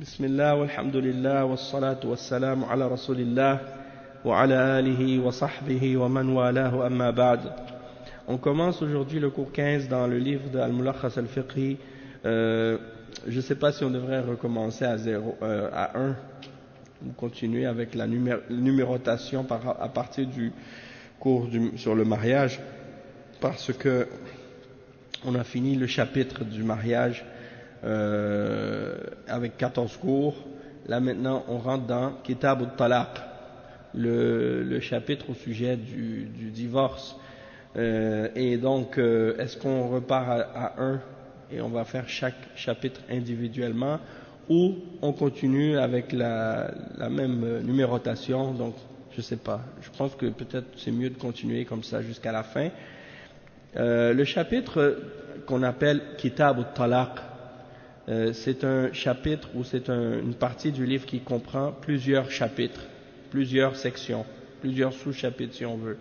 بسم الله والحمد لله والصلاة والسلام على رسول الله وعلى آله وصحبه ومن والاه أما بعد. On commence aujourd'hui le cours 15 dans le livre de Al-Mulakhas al-Fiqhi. Je ne sais pas si on devrait recommencer à 1 ou continuer avec la numérotation à partir du cours sur le mariage, parce que on a fini le chapitre du mariage avec 14 cours. Là maintenant on rentre dans Kitab al-Talaq, le chapitre au sujet du divorce. Et donc est-ce qu'on repart à 1 et on va faire chaque chapitre individuellement, ou on continue avec la même numérotation? Donc je sais pas, je pense que peut-être c'est mieux de continuer comme ça jusqu'à la fin. Le chapitre qu'on appelle Kitab al-Talaq, c'est un chapitre ou c'est une partie du livre qui comprend plusieurs chapitres, plusieurs sections, plusieurs sous-chapitres si on veut.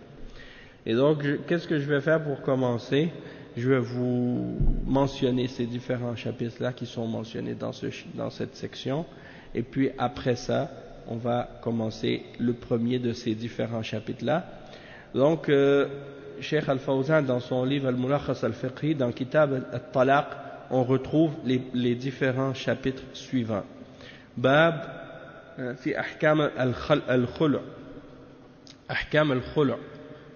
Et donc, qu'est-ce que je vais faire pour commencer? Je vais vous mentionner ces différents chapitres-là qui sont mentionnés dans cette section. Et puis après ça, on va commencer le premier de ces différents chapitres-là. Donc, Cheikh Al-Fawzan, dans son livre Al-Mulakhas al-Fiqhi, dans Kitab al-Talaq, on retrouve les différents chapitres suivants. Bab fi ahkam al-khulu'. Ahkam al-khulu'.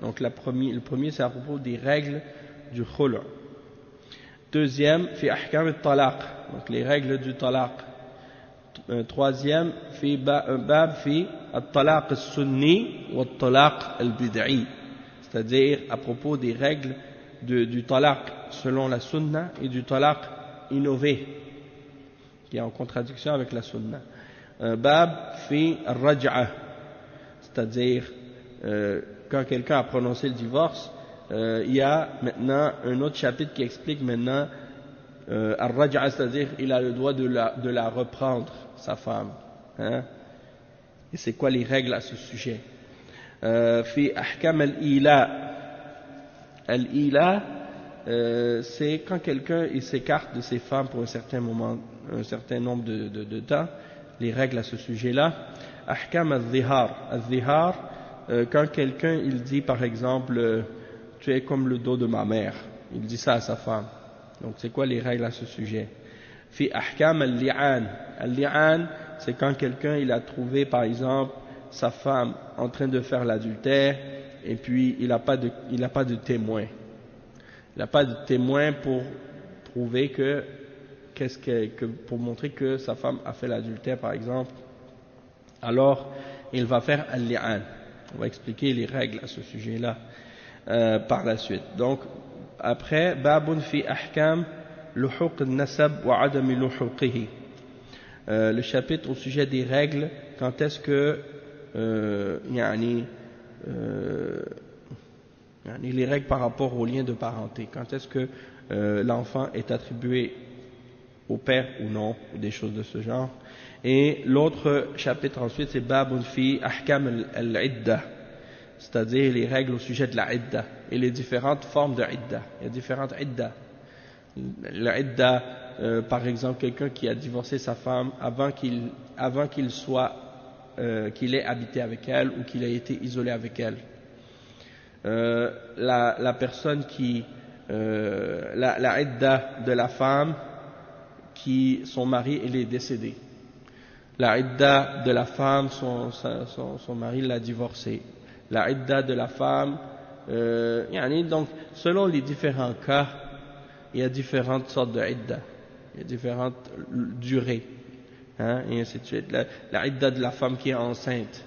Donc le premier c'est à propos des règles du khulu'. Deuxième, fi ahkam al-talaq. Donc les règles du talaq. Troisième, fi bab fi al-talaq al-sunni wa al-talaq al-bid'i. C'est-à-dire à propos des règles du talaq selon la sunna et du talaq innové, qui est en contradiction avec la sunna. Bab fi al-raj'a, c'est-à-dire quand quelqu'un a prononcé le divorce, il y a maintenant un autre chapitre qui explique maintenant al-raj'a, c'est-à-dire il a le droit de la reprendre, sa femme, hein? Et c'est quoi les règles à ce sujet? Fi ahkam al-ila. Al-ila, c'est quand quelqu'un s'écarte de ses femmes pour un certain moment, un certain nombre de temps. Les règles à ce sujet-là. Ahkam al-zihar. Al-zihar, quand quelqu'un il dit par exemple tu es comme le dos de ma mère, il dit ça à sa femme. Donc c'est quoi les règles à ce sujet? Fi ahkam al-li'an. Al-li'an, c'est quand quelqu'un il a trouvé par exemple sa femme en train de faire l'adultère, et puis il n'a pas de témoin. Il n'a pas de témoin pour prouver pour montrer que sa femme a fait l'adultère par exemple. Alors il va faire al-li'an. On va expliquer les règles à ce sujet-là par la suite. Donc après, babun fi ahkam luhuq al-nasab wa adami luhuqihi. Le chapitre au sujet des règles, quand est-ce que les règles par rapport au lien de parenté, quand est-ce que l'enfant est attribué au père ou non, ou des choses de ce genre. Et l'autre chapitre ensuite, c'est babun fi ahkam al-idda, c'est-à-dire les règles au sujet de la idda et les différentes formes de idda. Il y a différentes idda. La idda, par exemple, quelqu'un qui a divorcé sa femme avant qu'il ait habité avec elle ou qu'il ait été isolé avec elle. La personne qui la idda de la femme qui son mari il est décédé, la idda de la femme son mari l'a divorcée, la idda de la femme donc selon les différents cas il y a différentes sortes de idda, il y a différentes durées, hein, et ainsi de suite. La idda de la femme qui est enceinte,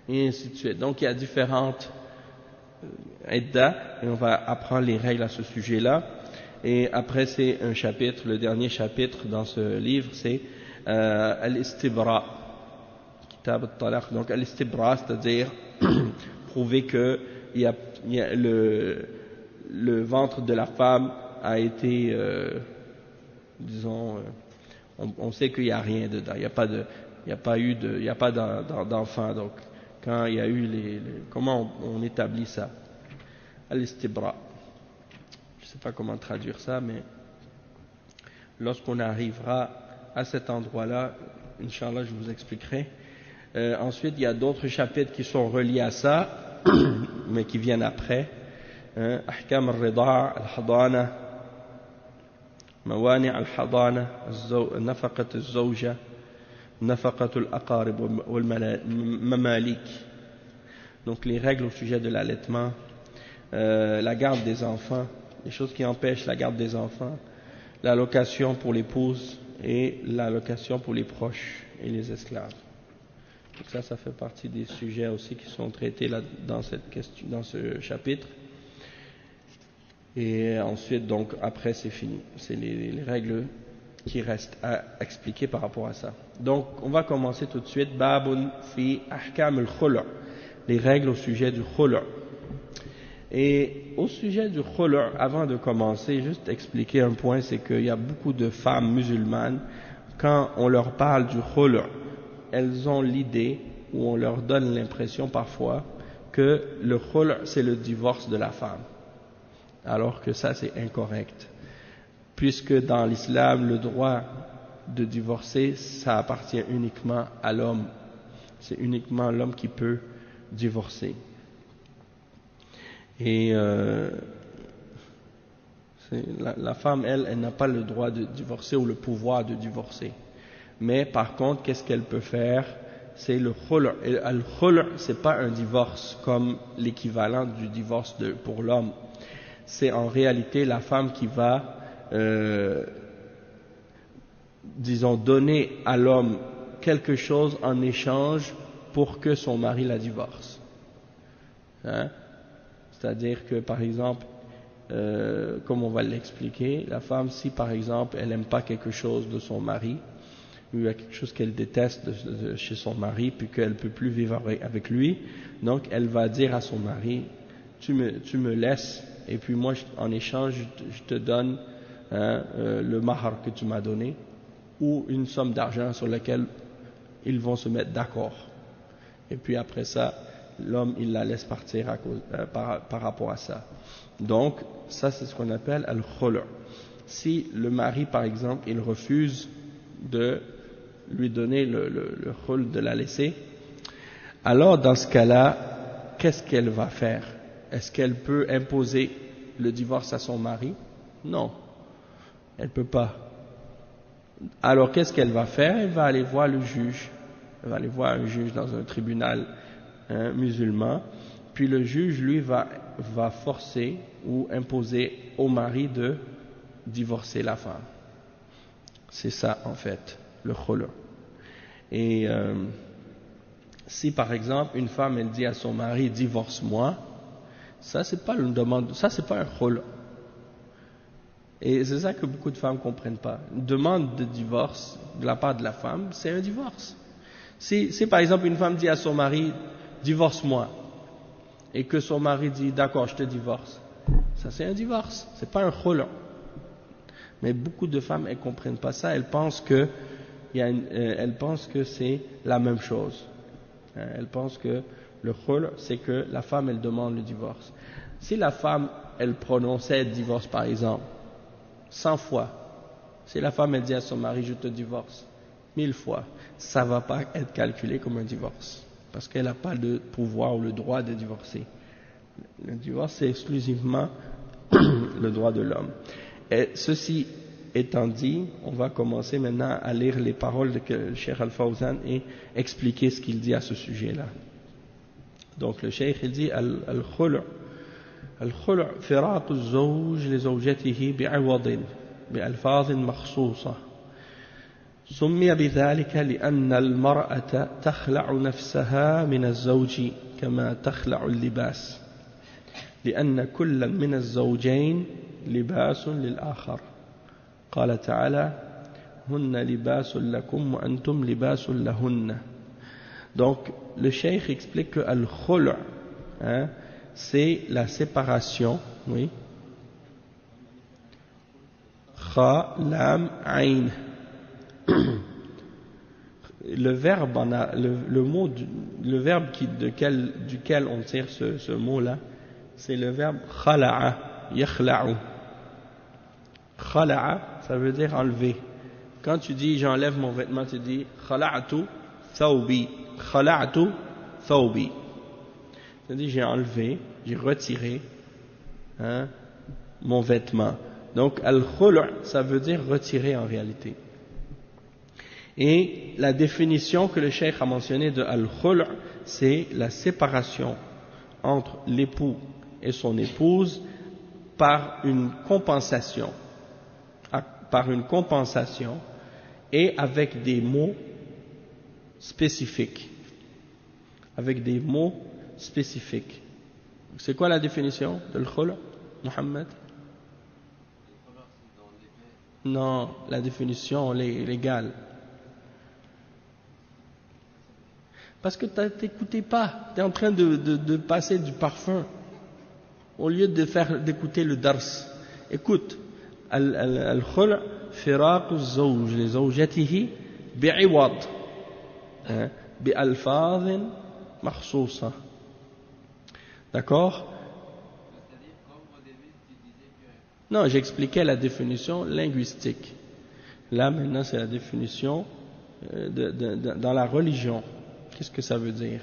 et ainsi de suite. Donc il y a différentes idda, et on va apprendre les règles à ce sujet-là. Et après c'est un chapitre, le dernier chapitre dans ce livre, c'est al-istibra, Kitab al-Talaq. Donc al-istibra, c'est-à-dire prouver que il y a le ventre de la femme a été disons on sait qu'il n'y a rien dedans, il n'y a pas d'enfant. Donc quand il y a eu comment on établit ça? Al-istibra, je ne sais pas comment traduire ça, mais lorsqu'on arrivera à cet endroit-là, Inch'Allah, je vous expliquerai. Ensuite, il y a d'autres chapitres qui sont reliés à ça, mais qui viennent après. Ahkam al-Rida' al-Hadana, Mawani' al-Hadana, Nafaqat al-Zawja, Nafaqat al-Aqarib wal-Mamalik. Donc les règles au sujet de l'allaitement, la garde des enfants, les choses qui empêchent la garde des enfants, l'allocation pour l'épouse et l'allocation pour les proches et les esclaves. Donc ça fait partie des sujets aussi qui sont traités là, dans ce chapitre. Et ensuite, donc, après, c'est fini. C'est les règles qui restent à expliquer par rapport à ça. Donc, on va commencer tout de suite. Babun fi ahkam al-khulu'. Les règles au sujet du khulu'. Et au sujet du khulu', avant de commencer, juste expliquer un point, c'est qu'il y a beaucoup de femmes musulmanes, quand on leur parle du khulu', elles ont l'idée, ou on leur donne l'impression parfois, que le khulu' c'est le divorce de la femme. Alors que ça c'est incorrect. Puisque dans l'islam, le droit de divorcer, ça appartient uniquement à l'homme. C'est uniquement l'homme qui peut divorcer. Et la femme, elle n'a pas le droit de divorcer ou le pouvoir de divorcer. Mais par contre, qu'est-ce qu'elle peut faire? C'est le khulu'. Et le khulu', c'est pas un divorce comme l'équivalent du divorce pour l'homme. C'est en réalité la femme qui va, disons, donner à l'homme quelque chose en échange pour que son mari la divorce. Hein? C'est-à-dire que, par exemple, comme on va l'expliquer, la femme, si par exemple elle n'aime pas quelque chose de son mari, ou il y a quelque chose qu'elle déteste chez son mari, puis qu'elle ne peut plus vivre avec lui, donc elle va dire à son mari, tu me laisses, et puis moi en échange je te donne le mahar que tu m'as donné, ou une somme d'argent sur laquelle ils vont se mettre d'accord. Et puis après ça, l'homme il la laisse partir par rapport à ça. Donc ça c'est ce qu'on appelle al-khulu'. Si le mari par exemple il refuse de lui donner le khulu', de la laisser, alors dans ce cas-là, qu'est-ce qu'elle va faire? Est-ce qu'elle peut imposer le divorce à son mari? Non, elle ne peut pas. Alors qu'est-ce qu'elle va faire? Elle va aller voir le juge. Elle va aller voir un juge dans un tribunal musulman, puis le juge lui va forcer ou imposer au mari de divorcer la femme. C'est ça en fait, le khulu'. Et si par exemple une femme elle dit à son mari divorce-moi, ça c'est pas une demande, ça c'est pas un khulu'. Et c'est ça que beaucoup de femmes comprennent pas. Une demande de divorce de la part de la femme, c'est un divorce. Si par exemple une femme dit à son mari divorce-moi, et que son mari dit d'accord je te divorce, ça c'est un divorce, c'est pas un khulu'. Mais beaucoup de femmes elles comprennent pas ça, elles pensent que c'est la même chose. Elles pensent que le khulu' c'est que la femme elle demande le divorce. Si la femme elle prononçait divorce par exemple 100 fois, si la femme elle dit à son mari je te divorce 1000 fois, ça va pas être calculé comme un divorce, parce qu'elle n'a pas le pouvoir ou le droit de divorcer. Le divorce c'est exclusivement le droit de l'homme. Et ceci étant dit, on va commencer maintenant à lire les paroles de le Cheikh Al-Fawzan et expliquer ce qu'il dit à ce sujet-là. Donc le Cheikh il dit al-khulu' firaq az-zawj li zawjatihi bi'awad بألفاظ مخصوصة سمي بذلك لأن المرأة تخلع نفسها من الزوج كما تخلع اللباس لأن كل من الزوجين لباس للآخر قال تعالى هن لباس لكم وأنتم لباس لهن. Donc le cheikh explique que al-khulu' c'est la séparation, oui, kha lam ayn. Le verbe duquel on tire ce mot là, c'est le verbe khala'a, yakhla'u. Khala'a, ça veut dire enlever. quand tu dis j'enlève mon vêtement, tu dis khala'tu thawbi, khala'tu thawbi. C'est-à-dire j'ai enlevé, j'ai retiré mon vêtement. Donc al-khul' ça veut dire retirer en réalité. Et la définition que le cheikh a mentionnée de al-khul' c'est la séparation entre l'époux et son épouse par une compensation et avec des mots spécifiques. Avec des mots spécifiques. C'est quoi la définition de l'khul', Mohammed? Non, la définition légale. Parce que t'écoutais pas, tu es en train de passer du parfum au lieu d'écouter le dars. Écoute, al-khul' firaq az-zawj li zawjatihi bi'iwad bi'alfaz makhsousa. D'accord? Non, j'expliquais la définition linguistique. Là maintenant c'est la définition dans la religion. Qu'est-ce que ça veut dire?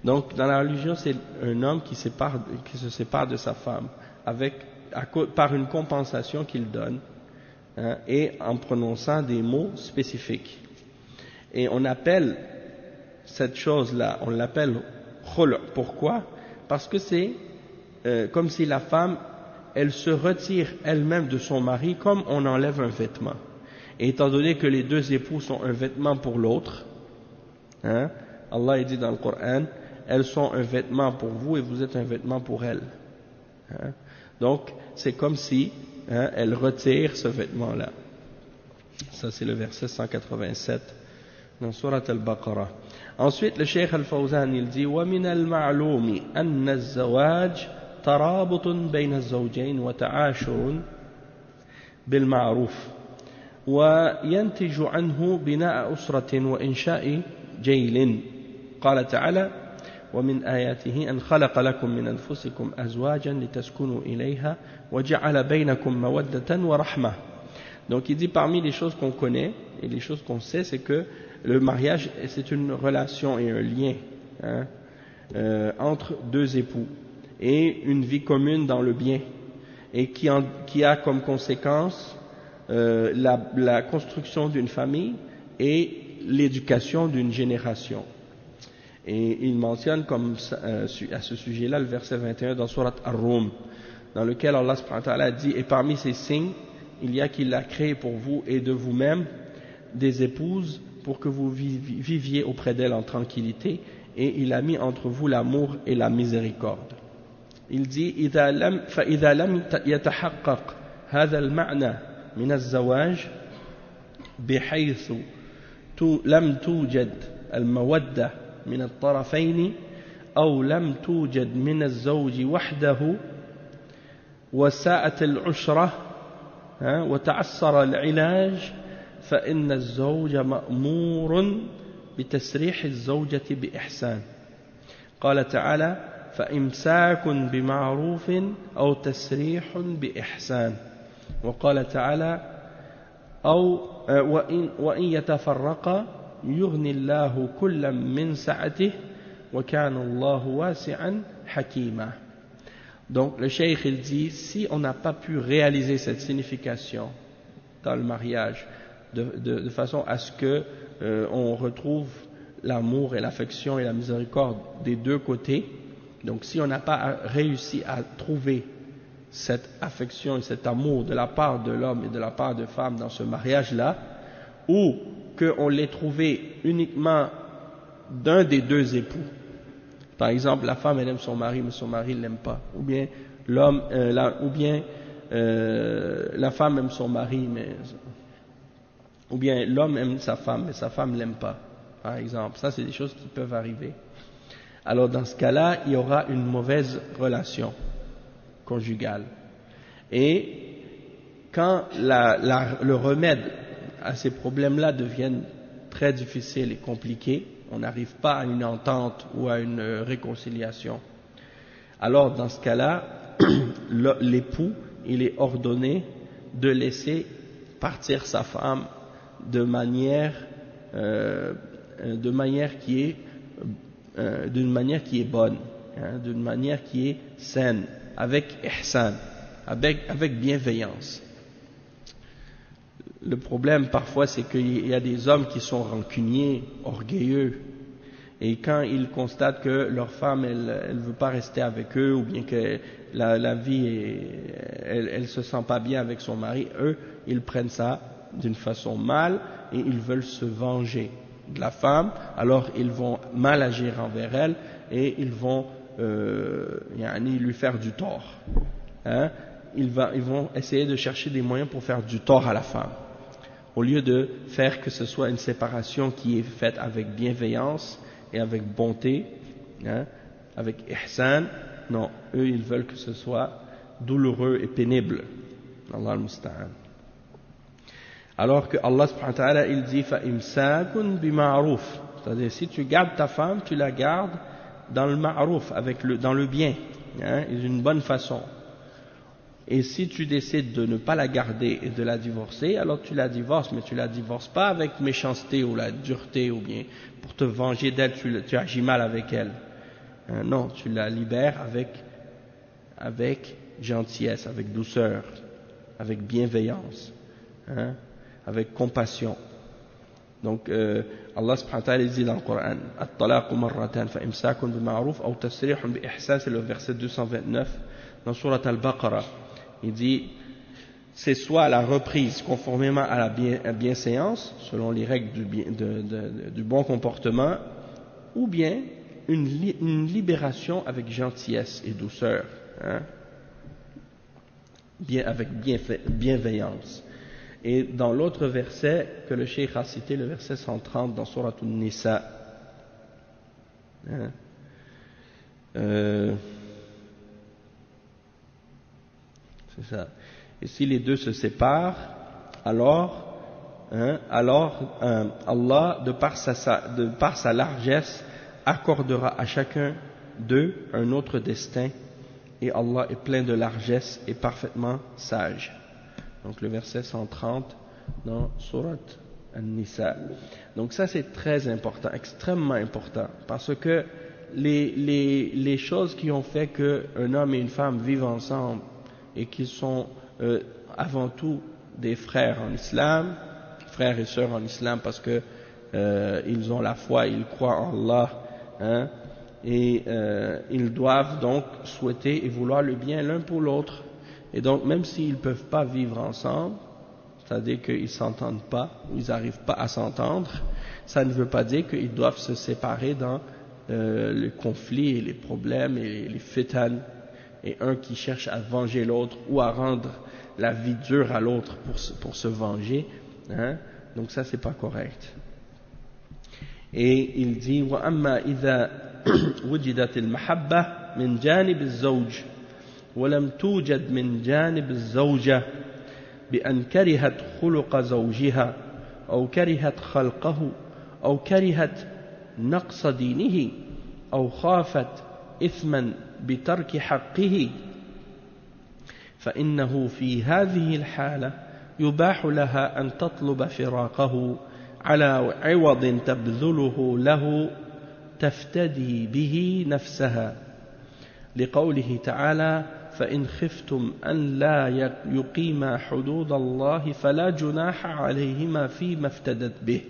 Donc, dans la religion, c'est un homme qui se sépare de sa femme par une compensation qu'il donne et en prononçant des mots spécifiques. Et on appelle cette chose-là, on l'appelle khul'. Pourquoi? Parce que c'est comme si la femme, elle se retire elle-même de son mari comme on enlève un vêtement. Et étant donné que les deux époux sont un vêtement pour l'autre, Allah dit dans le Coran, elles sont un vêtement pour vous et vous êtes un vêtement pour elles. Donc, c'est comme si elle retire ce vêtement-là. Ça, c'est le verset 187 dans Surat Al-Baqarah. Ensuite, le Cheikh Al-Fawzan, il dit وَمِنَ الْمَعْلُومِ أَنَّ الزَّوَاجِ ترابط بين الزوجين وتعاشر بالمعروف وينتج عنه بناء أسرة وإنشاء جيل قال تعالى ومن آياته أن خلق لكم من أنفسكم أزواجا لتسكنوا إليها وجعل بينكم مودة ورحمة. Donc il dit parmi les choses qu'on connaît et les choses qu'on sait, c'est que le mariage c'est une relation et un lien entre deux époux et une vie commune dans le bien et qui a comme conséquence la construction d'une famille et l'éducation d'une génération. Et il mentionne comme à ce sujet-là le verset 21 dans Surat Ar-Rum, dans lequel Allah subhanahu wa ta'ala dit: et parmi ces signes, il y a qu'il a créé pour vous et de vous-même des épouses pour que vous viviez auprès d'elles en tranquillité, et il a mis entre vous l'amour et la miséricorde. Il dit: فإذا لم يتحقق هذا المعنى من الزواج بحيث لم توجد المودة من الطرفين أو لم توجد من الزوج وحده وساءت العشرة وتعسر العلاج فإن الزوج مأمور بتسريح الزوجة بإحسان. قال تعالى: فإمساك بمعروف أو تسريح بإحسان. وقال تعالى: وإن يتفرقا يغني الله كلا من سعته وكان الله واسعا حكيما. Donc le cheikh il dit, si on n'a pas pu réaliser cette signification dans le mariage de façon à ce que on retrouve l'amour et l'affection et la miséricorde des deux côtés, donc si on n'a pas réussi à trouver cette affection et cet amour de la part de l'homme et de la part de femme dans ce mariage-là, ou qu'on l'ait trouvé uniquement d'un des deux époux. Par exemple, la femme elle aime son mari mais son mari ne l'aime pas, ou bien l'homme, la femme aime son mari ou bien l'homme aime sa femme mais sa femme l'aime pas. Par exemple, ça c'est des choses qui peuvent arriver. Alors dans ce cas-là, il y aura une mauvaise relation conjugale. Et quand le remède à ces problèmes-là deviennent très difficiles et compliqués, on n'arrive pas à une entente ou à une réconciliation, alors dans ce cas-là, l'époux, il est ordonné de laisser partir sa femme de manière qui est d'une manière qui est bonne, hein, d'une manière qui est saine, avec ihsan, avec bienveillance. Le problème parfois c'est qu'il y a des hommes qui sont rancuniers, orgueilleux, et quand ils constatent que leur femme elle veut pas rester avec eux, ou bien que la vie elle se sent pas bien avec son mari, eux ils prennent ça d'une façon mal et ils veulent se venger de la femme, alors ils vont mal agir envers elle et ils vont lui faire du tort, hein? Ils vont essayer de chercher des moyens pour faire du tort à la femme, au lieu de faire que ce soit une séparation qui est faite avec bienveillance et avec bonté, hein, avec ihsan. Non, eux ils veulent que ce soit douloureux et pénible. Allah al-Musta'an. Alors que Allah subhanahu wa ta'ala il dit فَإِمْسَاكٌ بِمَعْرُوفٍ, c'est-à-dire si tu gardes ta femme, tu la gardes dans le ma'rouf, dans le bien, hein, d'une bonne façon. Et si tu décides de ne pas la garder et de la divorcer, alors tu la divorces, mais tu la divorces pas avec méchanceté ou la dureté ou bien pour te venger d'elle, tu agis mal avec elle. Non, tu la libères avec gentillesse, avec douceur, avec bienveillance, hein, avec compassion. Donc Allah subhanahu wa ta'ala dit dans le Coran At-talaqu marratan fa imsakun bi ma'ruf aw tasrihun bi ihsan, c'est le verset 229 dans Surat Al-Baqarah. Il dit c'est soit la reprise conformément à la bienséance, selon les règles du bon comportement, ou bien une libération avec gentillesse et douceur, hein, avec bienveillance. Et dans l'autre verset que le cheikh a cité, le verset 130 dans Surat An-Nisa, hein, c'est ça. Et si les deux se séparent, alors Allah, de par sa largesse, accordera à chacun d'eux un autre destin, et Allah est plein de largesse et parfaitement sage. Donc le verset 130 dans Surat An-Nisa. Donc ça c'est très important, extrêmement important, parce que les choses qui ont fait qu'un homme et une femme vivent ensemble et qu'ils sont avant tout des frères en islam, frères et sœurs en islam, parce que ils ont la foi, ils croient en Allah, hein, et ils doivent donc souhaiter et vouloir le bien l'un pour l'autre. Et donc même s'ils ne peuvent pas vivre ensemble, c'est-à-dire qu'ils ne s'entendent pas, ou ils n'arrivent pas à s'entendre, ça ne veut pas dire qu'ils doivent se séparer dans le conflit et les problèmes et les fitan, et un qui cherche à venger l'autre ou à rendre la vie dure à l'autre pour se venger, hein? Donc ça c'est pas correct. Et il dit وَأَمَّا إِذَا وُجِدَتِ الْمَحَبَّةِ مِنْ جَانِبِ الزَّوْجِ وَلَمْ تُوجَدْ مِنْ جَانِبِ الزَّوْجَةِ بأن كرهت خلق زوجها أو كرهت خلقه أو كرهت نقص دينه أو خافت إثما بترك حقه فإنه في هذه الحالة يباح لها أن تطلب فراقه على عوض تبذله له تفتدي به نفسها لقوله تعالى فإن خفتم أن لا يقيما حدود الله فلا جناح عليهما فيما افتدت به.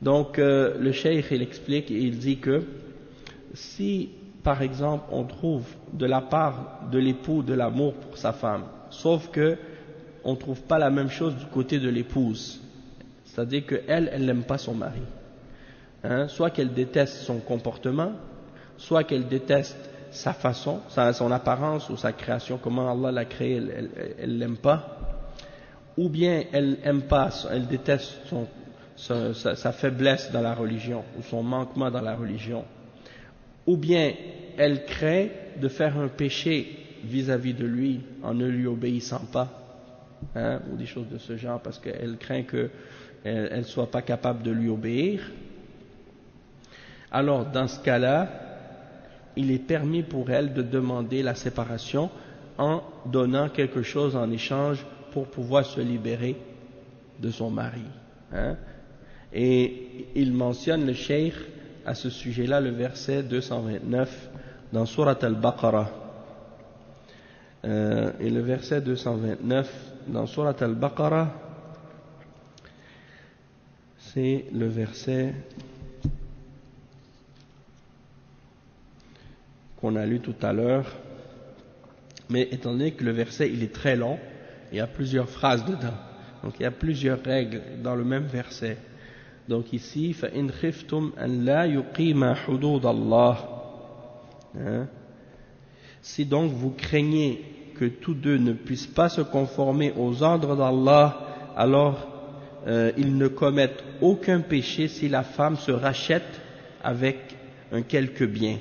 Donc le cheikh il explique et il dit que si par exemple on trouve de la part de l'époux de l'amour pour sa femme, sauf que on ne trouve pas la même chose du côté de l'épouse, c'est-à-dire qu'elle n'aime pas son mari, hein, soit qu'elle déteste son comportement, soit qu'elle déteste sa façon, son apparence ou sa création, comment Allah l'a créé, elle l'aime pas, ou bien elle aime pas, elle déteste sa faiblesse dans la religion ou son manquement dans la religion, ou bien elle craint de faire un péché vis-à-vis de lui en ne lui obéissant pas, hein, ou des choses de ce genre, parce qu'elle craint qu'elle ne soit pas capable de lui obéir. Alors dans ce cas-là, il est permis pour elle de demander la séparation en donnant quelque chose en échange pour pouvoir se libérer de son mari. Hein. Et il mentionne le cheikh à ce sujet-là, le verset 229 dans Surat Al-Baqarah. Et le verset 229 dans Surat Al-Baqarah, c'est le verset qu'on a lu tout à l'heure. Mais étant donné que le verset il est très long, il y a plusieurs phrases dedans. Donc il y a plusieurs règles dans le même verset. Donc ici, فَإِنْ خِفْتُمْ أَنْ لَا يُقِيمَ حُدُودَ اللَّهِ. Si donc vous craignez que tous deux ne puissent pas se conformer aux ordres d'Allah, alors ils ne commettent aucun péché si la femme se rachète avec un quelque bien.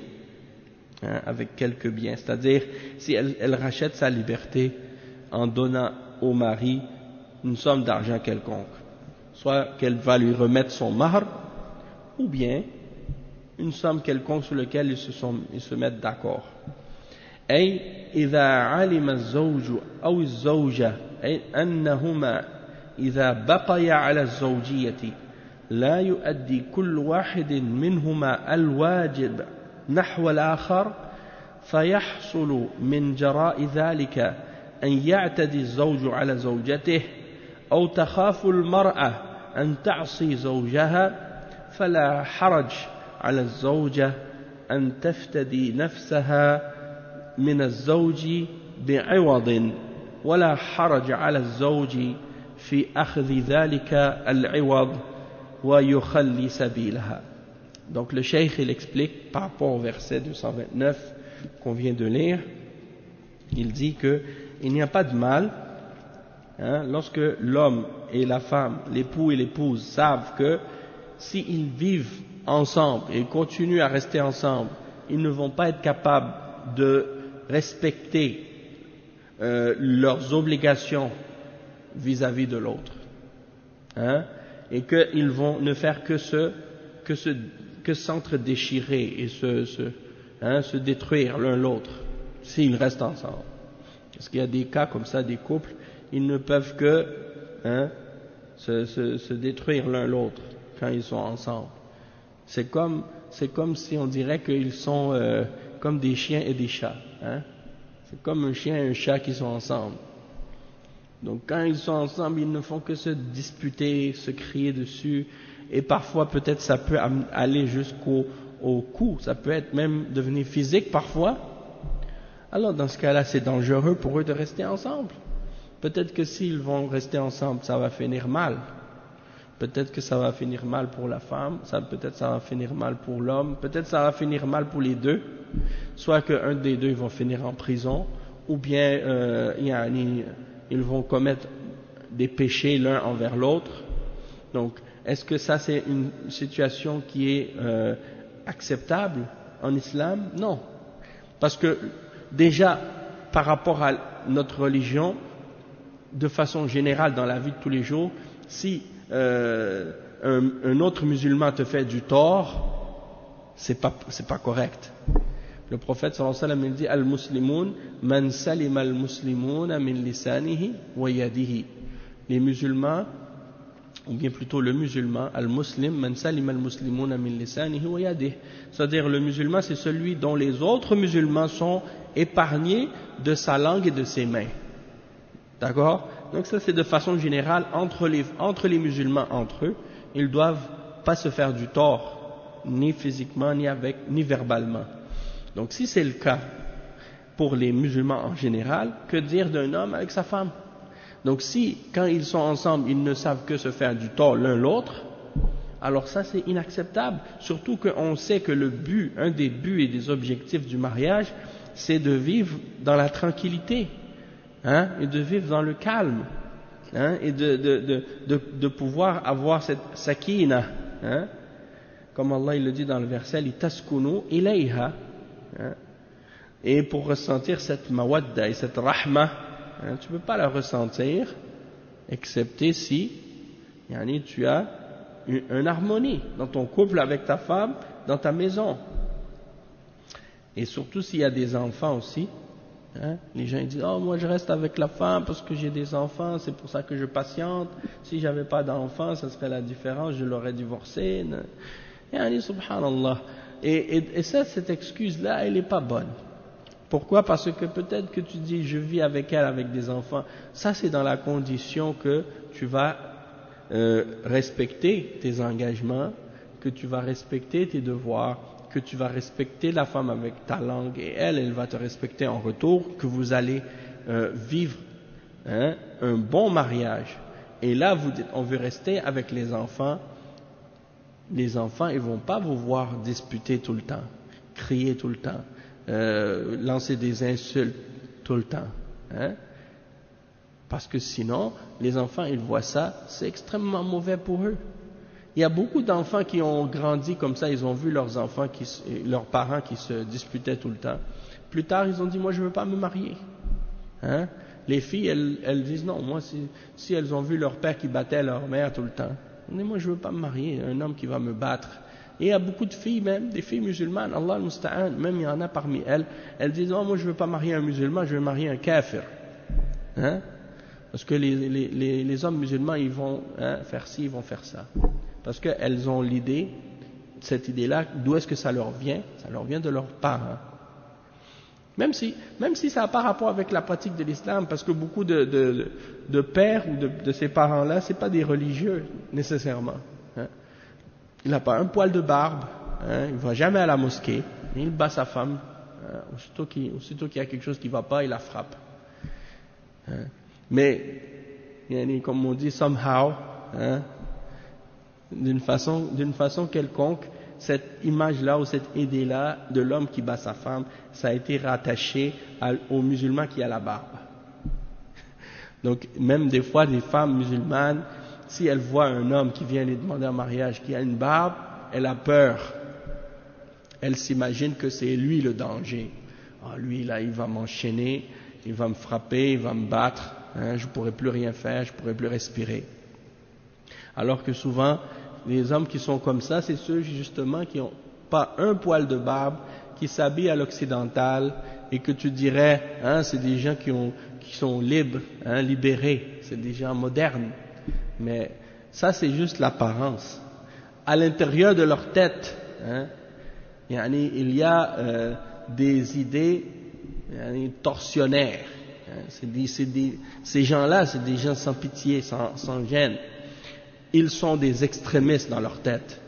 Avec quelques biens, c'est-à-dire si elle rachète sa liberté en donnant au mari une somme d'argent quelconque, soit qu'elle va lui remettre son mahr, ou bien une somme quelconque sur laquelle ils se mettent d'accord. أي إذا علم الزوج أو الزوجة أنهما إذا بقيا على الزوجية لا يؤدي كل واحد منهما الواجب نحو الآخر فيحصل من جراء ذلك أن يعتدي الزوج على زوجته أو تخاف المرأة أن تعصي زوجها فلا حرج على الزوجة أن تفتدي نفسها من الزوج بعوض ولا حرج على الزوج في أخذ ذلك العوض ويخلي سبيلها. Donc le cheikh il explique par rapport au verset 229 qu'on vient de lire, il dit que il n'y a pas de mal lorsque l'homme et la femme, l'époux et l'épouse savent que s'ils vivent ensemble et continuent à rester ensemble, ils ne vont pas être capables de respecter leurs obligations vis-à-vis de l'autre, et qu'ils vont ne faire que s'entre-déchirer et se détruire l'un l'autre s'ils restent ensemble. Parce qu'il y a des cas comme ça, des couples, ils ne peuvent que se détruire l'un l'autre quand ils sont ensemble. C'est comme si on dirait qu'ils sont comme des chiens et des chats. C'est comme un chien et un chat qui sont ensemble. Donc quand ils sont ensemble, ils ne font que se disputer, se crier dessus, et parfois peut-être ça peut aller jusqu'au coup, ça peut être même devenir physique parfois. Alors dans ce cas-là, c'est dangereux pour eux de rester ensemble. Peut-être que s'ils vont rester ensemble, ça va finir mal. Peut-être que ça va finir mal pour la femme, peut-être ça va finir mal pour l'homme, peut-être ça va finir mal pour les deux. Soit qu'un des deux va finir en prison, ou bien ils vont commettre des péchés l'un envers l'autre. Donc, est-ce que ça c'est une situation qui est acceptable en islam? Non. Parce que déjà, par rapport à notre religion, de façon générale dans la vie de tous les jours, si un autre musulman te fait du tort, c'est pas correct. Le prophète sallallahu alayhi wa sallam dit al-muslimun man salima al-muslimuna min lisanihi wa yadihi. Les musulmans, ou bien plutôt le musulman, al-muslim man salima al-muslimuna min lisanihi wa yadihi. C'est-à-dire le musulman, c'est celui dont les autres musulmans sont épargnés de sa langue et de ses mains. D'accord? Donc ça c'est de façon générale entre les musulmans entre eux, ils doivent pas se faire du tort, ni physiquement, ni verbalement. Donc si c'est le cas pour les musulmans en général, que dire d'un homme avec sa femme? Donc si, quand ils sont ensemble, ils ne savent que se faire du tort l'un l'autre, alors ça c'est inacceptable. Surtout qu'on sait que un des buts et des objectifs du mariage, c'est de vivre dans la tranquillité, et de vivre dans le calme, et de pouvoir avoir cette sakina, comme Allah il le dit dans le verset, litaskunu ilayha. Et pour ressentir cette mawadda et cette rahma, tu ne peux pas la ressentir excepté si tu as une harmonie dans ton couple avec ta femme, dans ta maison. Et surtout s'il y a des enfants aussi, Hein? Les gens ils disent, oh moi je reste avec la femme parce que j'ai des enfants, c'est pour ça que je patiente. Si j'avais pas d'enfants, ça serait la différence, je l'aurais divorcé. Yani, subhanallah. Et ça, cette excuse-là, elle n'est pas bonne. Pourquoi? Parce que peut-être que tu dis, je vis avec elle, avec des enfants. Ça, c'est dans la condition que tu vas respecter tes engagements, que tu vas respecter tes devoirs, que tu vas respecter la femme avec ta langue et elle va te respecter en retour, que vous allez vivre un bon mariage. Et là, vous dites, on veut rester avec les enfants. Les enfants, ils vont pas vous voir disputer tout le temps, crier tout le temps, lancer des insultes tout le temps. Hein? Parce que sinon, les enfants, ils voient ça, c'est extrêmement mauvais pour eux. Il y a beaucoup d'enfants qui ont grandi comme ça, ils ont vu leurs enfants, leurs parents qui se disputaient tout le temps. Plus tard, ils ont dit, moi je veux pas me marier. Hein? Les filles, elles disent non, moi si elles ont vu leur père qui battait leur mère tout le temps, on dit, moi je veux pas me marier, un homme qui va me battre. Et il y a beaucoup de filles même, des filles musulmanes, Allah al-Musta'an, même il y en a parmi elles, elles disent, oh moi je veux pas marier un musulman, je veux marier un kafir. Hein? Parce que les hommes musulmans, ils vont faire ci, ils vont faire ça. Parce qu'elles ont l'idée, cette idée-là, d'où est-ce que ça leur vient? Ça leur vient de leurs parents. Même si ça n'a pas rapport avec la pratique de l'islam, parce que beaucoup de pères ou de ces parents-là, c'est pas des religieux nécessairement. Hein. Il n'a pas un poil de barbe, hein, il ne va jamais à la mosquée, il bat sa femme. Hein, aussitôt qu'il y a quelque chose qui ne va pas, il la frappe. Hein. Mais, comme on dit, somehow, hein, d'une façon quelconque, cette image-là ou cette idée-là de l'homme qui bat sa femme, ça a été rattaché au musulman qui a la barbe. Donc, même des fois, des femmes musulmanes, si elles voient un homme qui vient les demander en mariage, qui a une barbe, elle a peur. Elle s'imagine que c'est lui le danger. Ah, lui, là, il va m'enchaîner, il va me frapper, il va me battre, hein, je ne pourrai plus rien faire, je ne pourrai plus respirer. Alors que souvent, les hommes qui sont comme ça, c'est ceux justement qui n'ont pas un poil de barbe, qui s'habillent à l'occidental et que tu dirais, hein, c'est des gens qui sont libres, hein, libérés, c'est des gens modernes. Mais ça, c'est juste l'apparence. À l'intérieur de leur tête, hein, il y a des idées tortionnaires. Hein, ces gens-là, c'est des gens sans pitié, sans gêne. Ils sont des extrémistes dans leur tête.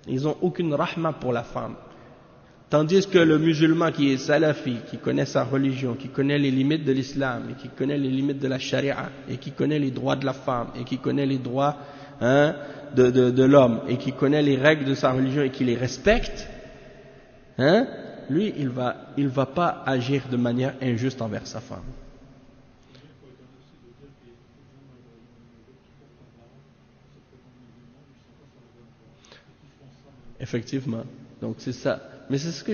Ils n'ont aucune rahma pour la femme. Tandis que le musulman qui est salafi, qui connaît sa religion, qui connaît les limites de l'islam, et qui connaît les limites de la charia, et qui connaît les droits de la femme, et qui connaît les droits de l'homme, et qui connaît les règles de sa religion, et qui les respecte, hein, lui, il va pas agir de manière injuste envers sa femme. Effectivement. Donc c'est ça. Mais c'est ce que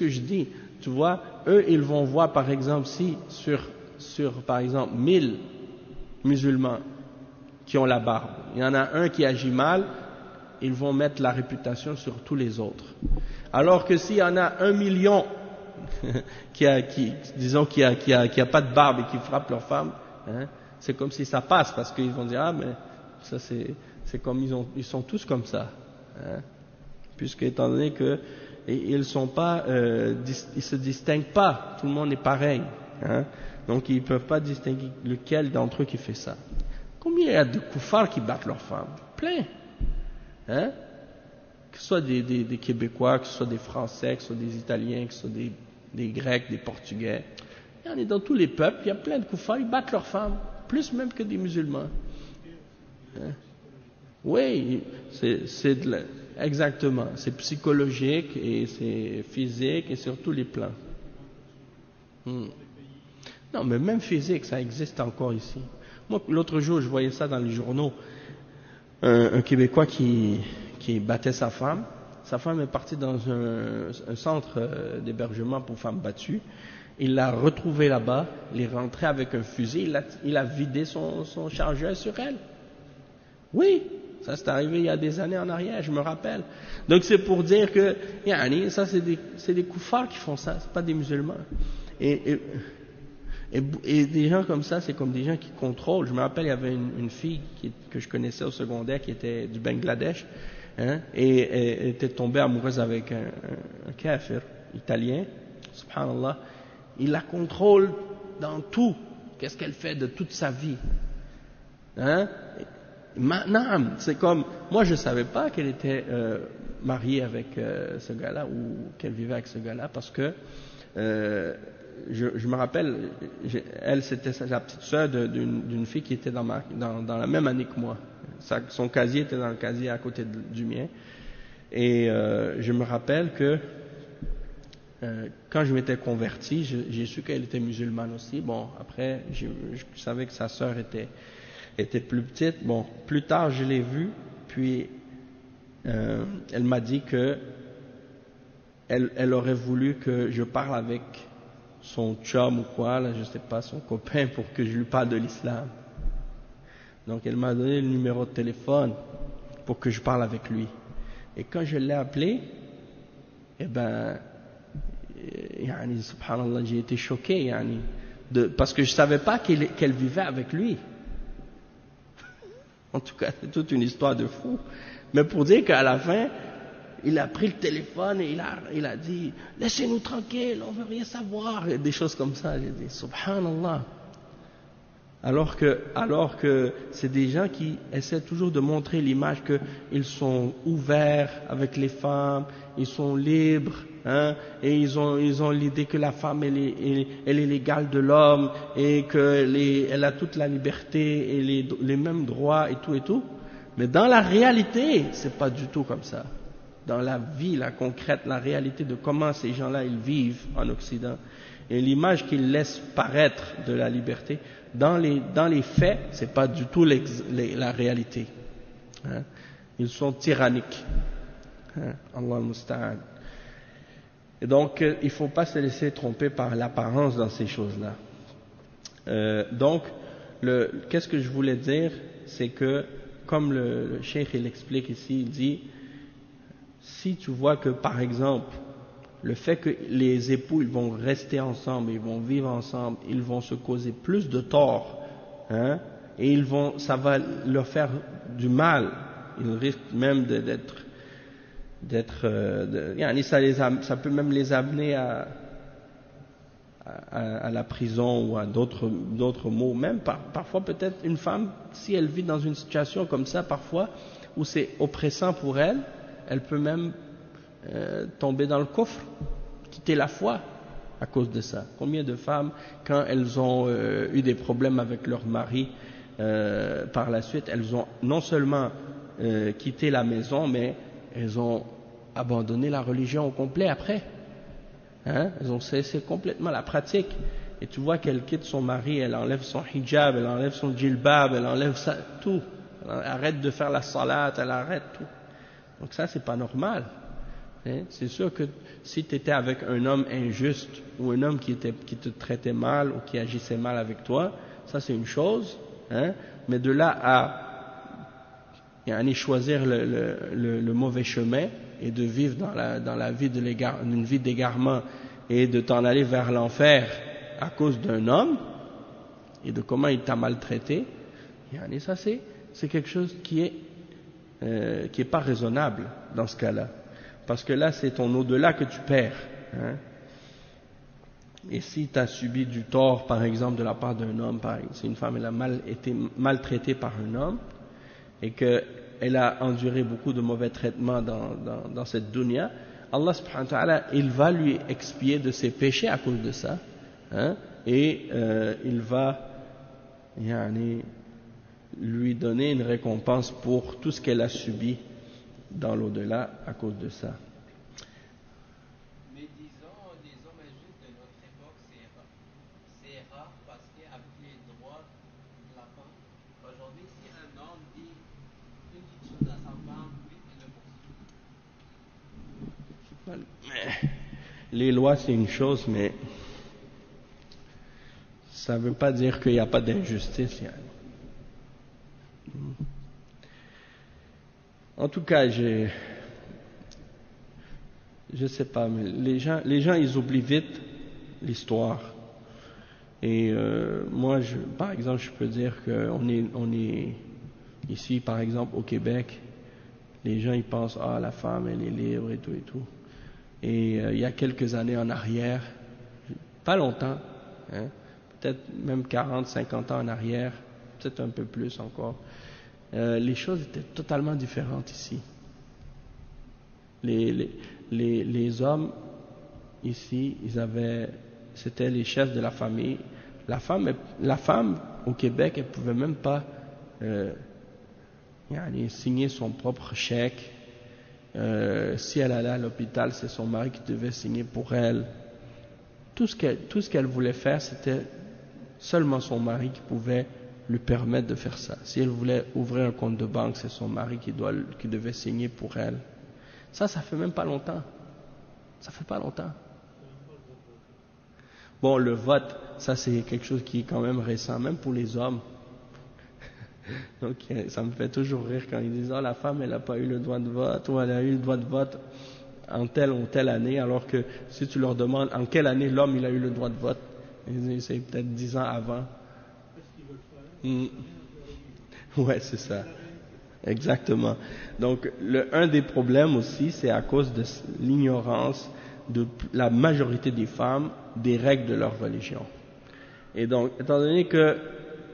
je dis. Tu vois, eux, ils vont voir, par exemple, si sur par exemple, 1000 musulmans qui ont la barbe, il y en a un qui agit mal, ils vont mettre la réputation sur tous les autres. Alors que s'il y en a 1 million qui a pas de barbe et qui frappe leur femme, hein, c'est comme si ça passe, parce qu'ils vont dire, ah, mais ça c'est comme ils sont tous comme ça. Hein, puisque étant donné que ils se distinguent pas, tout le monde est pareil, hein, donc ils peuvent pas distinguer lequel d'entre eux qui fait ça. Combien il y a de koufars qui battent leurs femmes? Plein, hein, que ce soit des Québécois, que ce soit des Français, que ce soit des Italiens, que ce soit des Grecs, des Portugais. Il y en a dans tous les peuples, il y a plein de koufars, ils battent leurs femmes, plus même que des musulmans. Hein? Oui, exactement. C'est psychologique et c'est physique et sur tous les plans. Non, mais même physique, ça existe encore ici. Moi, l'autre jour, je voyais ça dans les journaux. Un Québécois qui battait sa femme. Sa femme est partie dans un centre d'hébergement pour femmes battues. Il l'a retrouvée là-bas. Il est rentré avec un fusil. Il a vidé son chargeur sur elle. Oui. Ça, c'est arrivé il y a des années en arrière, je me rappelle. Donc, c'est pour dire que, ça, c'est des koufars qui font ça, c'est pas des musulmans. Et, et des gens comme ça, c'est comme des gens qui contrôlent. Je me rappelle, il y avait une fille que je connaissais au secondaire qui était du Bangladesh, hein, et elle était tombée amoureuse avec un kafir italien, subhanallah. Il la contrôle dans tout. Qu'est-ce qu'elle fait de toute sa vie? Hein? Maintenant, c'est comme, moi je savais pas qu'elle était mariée avec ce gars-là ou qu'elle vivait avec ce gars-là parce que je me rappelle, elle c'était la petite sœur d'une fille qui était dans la même année que moi. Son casier était dans le casier à côté du mien. Et je me rappelle que quand je m'étais converti, j'ai su qu'elle était musulmane aussi. Bon, après, je savais que sa sœur était plus petite. Bon, plus tard, je l'ai vue, puis elle m'a dit que elle aurait voulu que je parle avec son chum ou quoi, là, je sais pas, son copain, pour que je lui parle de l'islam. Donc, elle m'a donné le numéro de téléphone pour que je parle avec lui. Et quand je l'ai appelé, eh ben, yani, subhanallah, j'ai été choqué, yani, parce que je savais pas qu'elle vivait avec lui. En tout cas, c'est toute une histoire de fou. Mais pour dire qu'à la fin, il a pris le téléphone et il a dit « Laissez-nous tranquille, on veut rien savoir », et des choses comme ça. J'ai dit « Subhanallah ». Alors que c'est des gens qui essaient toujours de montrer l'image qu'ils sont ouverts avec les femmes, ils sont libres, hein, et ils ont l'idée que la femme elle est l'égale de l'homme et elle a toute la liberté et les mêmes droits et tout. Mais dans la réalité, c'est pas du tout comme ça. Dans la vie, la concrète, la réalité de comment ces gens-là ils vivent en Occident et l'image qu'ils laissent paraître de la liberté. Dans les faits, c'est pas du tout la réalité. Hein. Ils sont tyranniques. Hein. Allah al-Musta'an. Et donc, il faut pas se laisser tromper par l'apparence dans ces choses-là. Donc, qu'est-ce que je voulais dire, c'est que, comme le cheikh il explique ici, il dit, si tu vois que, par exemple, le fait que les époux ils vont rester ensemble, ils vont vivre ensemble, ils vont se causer plus de tort, hein, et ça va leur faire du mal. Ils risquent même ça peut même les amener à la prison ou à d'autres maux. Même parfois peut-être une femme, si elle vit dans une situation comme ça, parfois où c'est oppressant pour elle, elle peut même tomber dans le coffre, quitter la foi à cause de ça. Combien de femmes, quand elles ont eu des problèmes avec leur mari, par la suite, elles ont non seulement quitté la maison, mais elles ont abandonné la religion au complet après. Hein? Elles ont cessé complètement la pratique. Et tu vois qu'elle quitte son mari, elle enlève son hijab, elle enlève son djilbab, elle enlève ça, tout. Elle arrête de faire la salat, elle arrête tout. Donc ça, c'est pas normal. Hein? C'est sûr que si tu étais avec un homme injuste ou un homme qui te traitait mal ou qui agissait mal avec toi, ça c'est une chose. Hein? Mais de là à choisir le mauvais chemin et de vivre dans la vie une vie d'égarement et de t'en aller vers l'enfer à cause d'un homme et de comment il t'a maltraité, ça c'est quelque chose qui est pas raisonnable dans ce cas-là, parce que là c'est ton au-delà que tu perds. Hein? Et si tu as subi du tort, par exemple, de la part d'un homme, si une femme elle a été maltraitée par un homme et qu'elle a enduré beaucoup de mauvais traitements dans cette dunya, Allah subhanahu wa ta'ala, il va lui expier de ses péchés à cause de ça, hein, et il va lui donner une récompense pour tout ce qu'elle a subi dans l'au-delà à cause de ça. Mais disons, les hommes injustes de notre époque, c'est rare parce qu'avec les droits de la femme, aujourd'hui, si un homme dit une petite chose à sa femme, oui, il le poursuit. Les lois, c'est une chose, mais ça ne veut pas dire qu'il n'y a pas d'injustice. En tout cas, je sais pas, mais les gens ils oublient vite l'histoire. Et moi, par exemple, je peux dire qu'on est ici, par exemple, au Québec, les gens ils pensent ah la femme elle est libre et tout et tout. Et il y a quelques années en arrière, pas longtemps, hein, peut-être même 40, 50 ans en arrière, peut-être un peu plus encore, les choses étaient totalement différentes ici. Les hommes ici, c'était les chefs de la famille. La femme au Québec, elle pouvait même pas signer son propre chèque. Si elle allait à l'hôpital, c'est son mari qui devait signer pour elle. Tout ce qu'elle voulait faire, c'était seulement son mari qui pouvait lui permettre de faire ça. Si elle voulait ouvrir un compte de banque, c'est son mari qui devait signer pour elle. Ça fait même pas longtemps. Ça fait pas longtemps. Bon, le vote, ça c'est quelque chose qui est quand même récent, même pour les hommes. Donc ça me fait toujours rire quand ils disent « Ah, la femme, elle n'a pas eu le droit de vote » ou « Elle a eu le droit de vote en telle ou telle année », alors que si tu leur demandes en quelle année l'homme il a eu le droit de vote, ils disent c'est peut-être 10 ans avant. Ouais, c'est ça. Exactement. Donc, un des problèmes aussi, c'est à cause de l'ignorance de la majorité des femmes des règles de leur religion. Et donc, étant donné que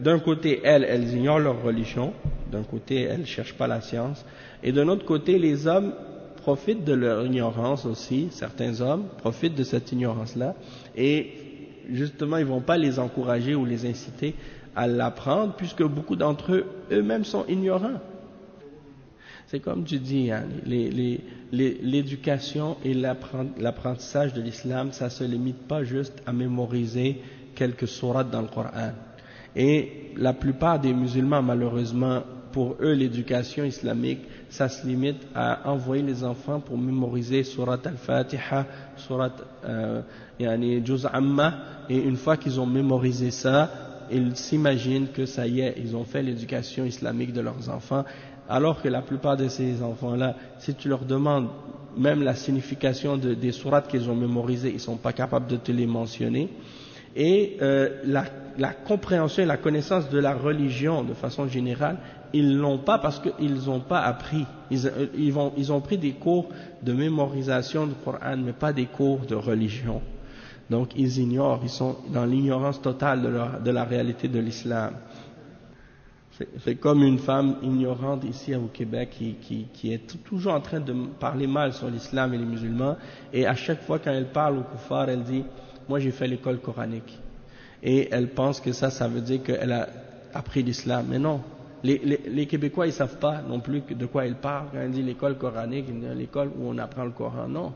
d'un côté, elles ignorent leur religion, d'un côté, elles ne cherchent pas la science, et d'un autre côté, les hommes profitent de leur ignorance aussi, certains hommes profitent de cette ignorance-là, et justement, ils ne vont pas les encourager ou les inciter à l'apprendre, puisque beaucoup d'entre eux, eux-mêmes sont ignorants. C'est comme tu dis, hein, l'éducation et l'apprentissage de l'islam, ça ne se limite pas juste à mémoriser quelques sourates dans le Coran. Et la plupart des musulmans, malheureusement, pour eux, l'éducation islamique, ça se limite à envoyer les enfants pour mémoriser surat al-Fatiha, surat Juz Amma, et une fois qu'ils ont mémorisé ça, ils s'imaginent que ça y est, ils ont fait l'éducation islamique de leurs enfants, alors que la plupart de ces enfants-là, si tu leur demandes même la signification des sourates qu'ils ont mémorisées, ils ne sont pas capables de te les mentionner. Et la compréhension et la connaissance de la religion de façon générale, ils l'ont pas parce qu'ils n'ont pas appris. Ils ont pris des cours de mémorisation du Coran, mais pas des cours de religion. Donc ils ignorent, ils sont dans l'ignorance totale de la réalité de l'islam. C'est comme une femme ignorante ici au Québec qui est toujours en train de parler mal sur l'islam et les musulmans, et à chaque fois quand elle parle au kuffar, elle dit « Moi j'ai fait l'école coranique ». Et elle pense que ça veut dire qu'elle a appris l'islam. Mais non, les Québécois ils savent pas non plus de quoi elle parle. Quand elle dit l'école coranique, l'école où on apprend le Coran, non.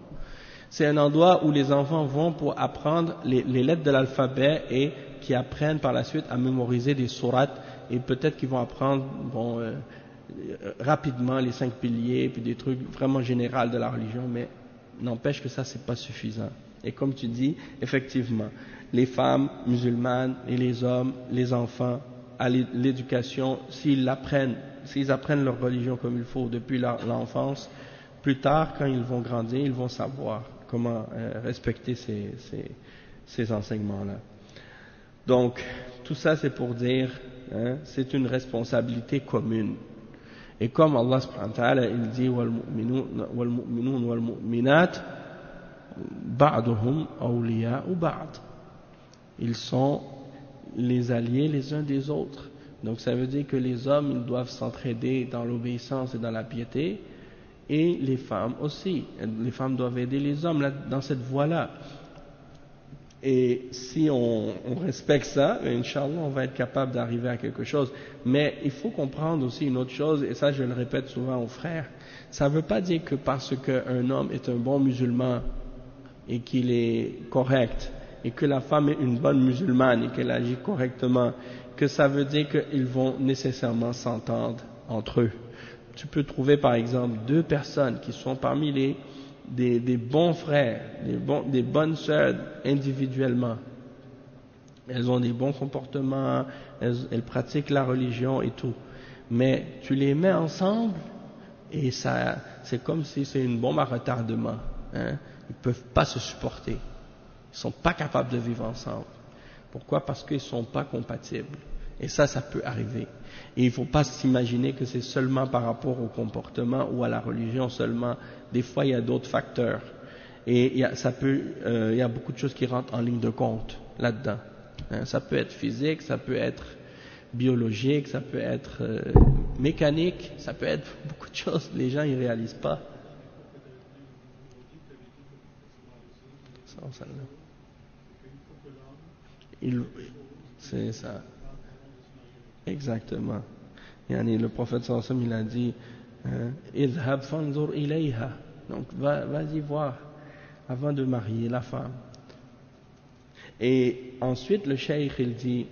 C'est un endroit où les enfants vont pour apprendre les lettres de l'alphabet et qui apprennent par la suite à mémoriser des sourates, et peut-être qu'ils vont apprendre rapidement les 5 piliers puis des trucs vraiment généraux de la religion, mais n'empêche que ça c'est pas suffisant. Et comme tu dis, effectivement, les femmes musulmanes et les hommes, les enfants, à l'éducation, s'ils apprennent leur religion comme il faut depuis l'enfance, plus tard, quand ils vont grandir, ils vont savoir comment respecter ces enseignements-là. Donc, tout ça c'est pour dire, hein, c'est une responsabilité commune. Et comme Allah subhanahu wa ta'ala, il dit wal mu'minun wal mu'minat ba'duhum awliya'u ba'd. Ils sont les alliés les uns des autres. Donc ça veut dire que les hommes, ils doivent s'entraider dans l'obéissance et dans la piété, et les femmes aussi. Les femmes doivent aider les hommes là, dans cette voie-là. Et si on respecte ça, Inch'Allah, on va être capable d'arriver à quelque chose. Mais il faut comprendre aussi une autre chose, et ça je le répète souvent aux frères, ça ne veut pas dire que parce qu'un homme est un bon musulman et qu'il est correct, et que la femme est une bonne musulmane et qu'elle agit correctement, que ça veut dire qu'ils vont nécessairement s'entendre entre eux. Tu peux trouver par exemple 2 personnes qui sont parmi des bons frères, des bonnes sœurs individuellement. Elles ont des bons comportements, elles pratiquent la religion et tout. Mais tu les mets ensemble et ça, c'est comme si c'est une bombe à retardement. Hein? Ils ne peuvent pas se supporter. Ils ne sont pas capables de vivre ensemble. Pourquoi? Parce qu'ils ne sont pas compatibles. Et ça peut arriver. Et il ne faut pas s'imaginer que c'est seulement par rapport au comportement ou à la religion seulement. Des fois, il y a d'autres facteurs. Et il y a beaucoup de choses qui rentrent en ligne de compte là-dedans. Ça peut être physique, ça peut être biologique, ça peut être mécanique, ça peut être beaucoup de choses. Les gens ne réalisent pas. C'est ça. Exactement. Le prophète sallallahu alayhi wa sallam, il a dit idhab fanzur ilayha. Donc vas-y voir avant de marier la femme. Et ensuite le cheikh il dit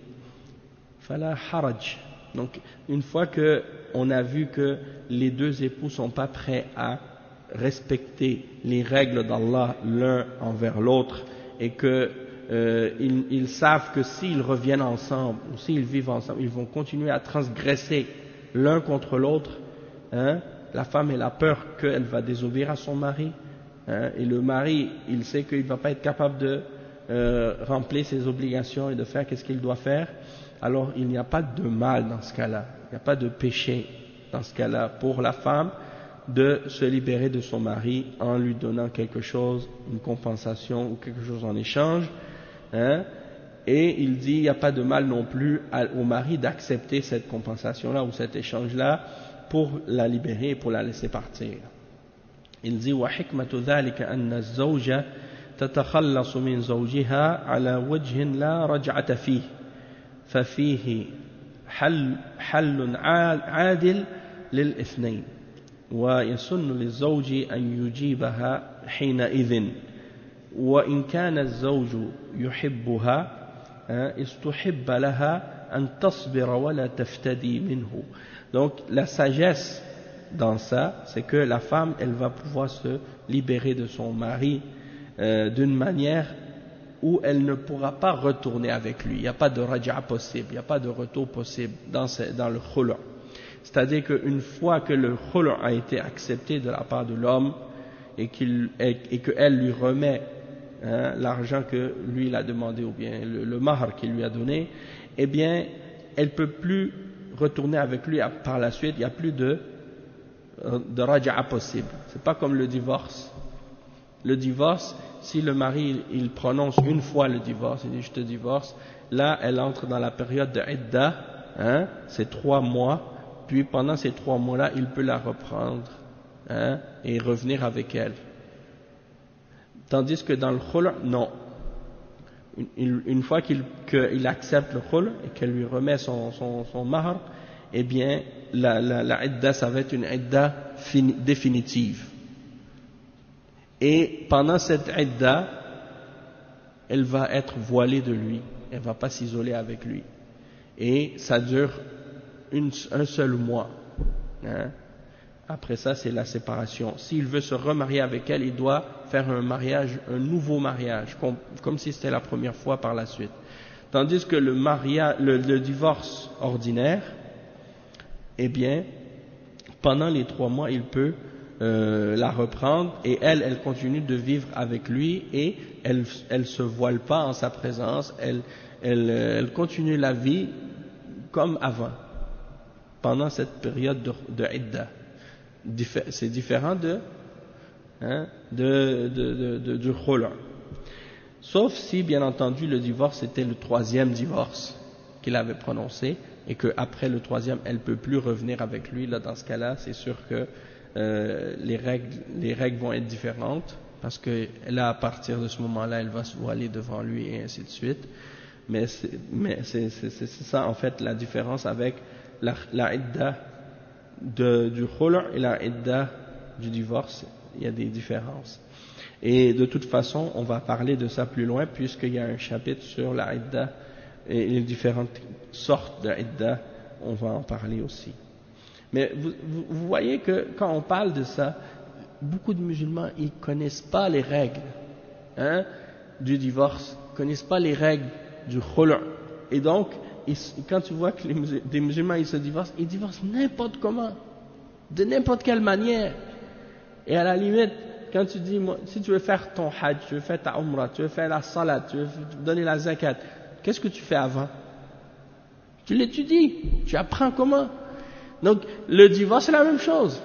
fala haraj. Donc une fois que on a vu que les deux époux sont pas prêts à respecter les règles d'Allah l'un envers l'autre et que ils savent que s'ils reviennent ensemble ou s'ils vivent ensemble, ils vont continuer à transgresser l'un contre l'autre. La femme elle a peur qu'elle va désobéir à son mari, et le mari il sait qu'il ne va pas être capable de remplir ses obligations et de faire qu'est-ce qu'il doit faire. Alors il n'y a pas de mal dans ce cas-là, il n'y a pas de péché dans ce cas-là pour la femme de se libérer de son mari en lui donnant quelque chose, une compensation ou quelque chose en échange. Et il dit il n'y a pas de mal non plus au mari d'accepter cette compensation-là ou cet échange-là pour la libérer et pour la laisser partir. Il dit وحكمة ذلك أن الزوجة تتخلص من زوجها على وجه لا رجعة فيه ففيه حل عادل للاثنين ويسن للزوج أن يجيبها حينئذ وإن كان الزوج يحبها استحب لها أن تصبر ولا تفتدي منه. Donc la sagesse dans ça, c'est que la femme, elle va pouvoir se libérer de son mari d'une manière où elle ne pourra pas retourner avec lui. Il n'y a pas de raja possible, il n'y a pas de retour possible dans le khulu'. C'est-à-dire qu'une fois que le khulu' a été accepté de la part de l'homme et qu'elle lui remet l'argent que lui il a demandé ou bien le mahr qu'il lui a donné, eh bien elle ne peut plus retourner avec lui par la suite. Il n'y a plus de raja'a possible. C'est pas comme le divorce. Le divorce, si le mari il prononce une fois le divorce, il dit je te divorce, là elle entre dans la période de idda, c'est 3 mois, puis pendant ces 3 mois-là il peut la reprendre et revenir avec elle. Tandis que dans le khul', non. Une fois qu'il accepte le khul' et qu'elle lui remet son mahr, eh bien la idda ça va être une idda définitive. Et pendant cette idda, elle va être voilée de lui, elle ne va pas s'isoler avec lui. Et ça dure un seul mois. Après ça, c'est la séparation. S'il veut se remarier avec elle, il doit faire un nouveau mariage, comme si c'était la première fois par la suite. Tandis que le divorce ordinaire, eh bien, pendant les 3 mois, il peut la reprendre et elle continue de vivre avec lui et elle se voile pas en sa présence, elle continue la vie comme avant, pendant cette période de idda. C'est différent du khul'. Sauf si, bien entendu, le divorce était le 3e divorce qu'il avait prononcé et qu'après le 3e, elle ne peut plus revenir avec lui. Là, dans ce cas-là, c'est sûr que les règles vont être différentes parce que là, à partir de ce moment-là, elle va se voiler devant lui et ainsi de suite. Mais c'est ça, en fait, la différence avec la idda du khul' et la idda du divorce. Il y a des différences. Et de toute façon, on va parler de ça plus loin puisqu'il y a un chapitre sur la idda et les différentes sortes de idda, on va en parler aussi. Mais vous voyez que quand on parle de ça, beaucoup de musulmans, ils ne connaissent pas les règles du divorce, ils ne connaissent pas les règles du khul'. Et donc, quand tu vois que des musulmans ils divorcent n'importe comment, de n'importe quelle manière. Et à la limite, quand tu dis, si tu veux faire ton hajj, tu veux faire ta umrah, tu veux faire la salat, tu veux donner la zakat, Qu'est-ce que tu fais avant? Tu l'étudies, tu apprends comment. Donc le divorce c'est la même chose,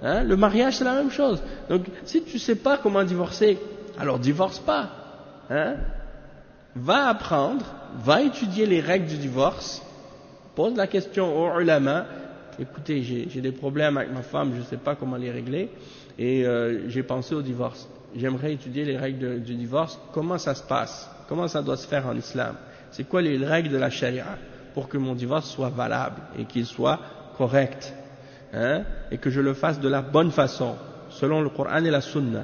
hein? Le mariage c'est la même chose. Donc si tu sais pas comment divorcer, alors divorce pas, hein? Va apprendre, va étudier les règles du divorce, pose la question aux ulama. Écoutez, j'ai des problèmes avec ma femme, je ne sais pas comment les régler, et j'ai pensé au divorce. J'aimerais étudier les règles du divorce, comment ça se passe, comment ça doit se faire en islam, c'est quoi les règles de la charia pour que mon divorce soit valable et qu'il soit correct, hein, et que je le fasse de la bonne façon, selon le Coran et la Sunna.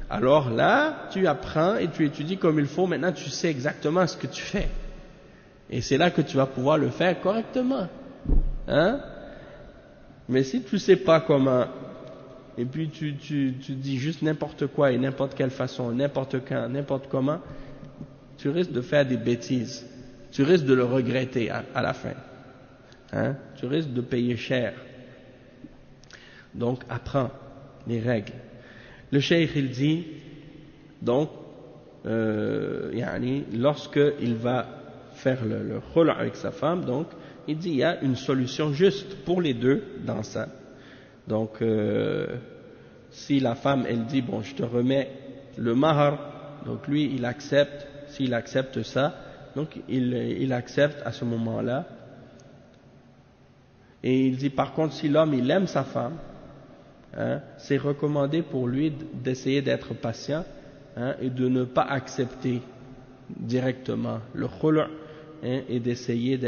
Alors là, tu apprends et tu étudies comme il faut, maintenant tu sais exactement ce que tu fais. Et c'est là que tu vas pouvoir le faire correctement, hein. Mais si tu sais pas comment, et puis tu dis juste n'importe quoi et n'importe quelle façon, n'importe quand, n'importe comment, tu risques de faire des bêtises. Tu risques de le regretter à la fin. Hein? Tu risques de payer cher. Donc, apprends les règles. Le cheikh, il dit, donc, lorsqu'il va faire le khul' avec sa femme, donc, il dit, il y a une solution juste pour les deux dans ça. Donc, si la femme, elle dit, bon, je te remets le mahar, donc lui, il accepte, s'il accepte ça, donc il accepte à ce moment-là. Et il dit, par contre, si l'homme, il aime sa femme, hein, c'est recommandé pour lui d'essayer d'être patient, hein, et de ne pas accepter directement le khul', hein, et d'essayer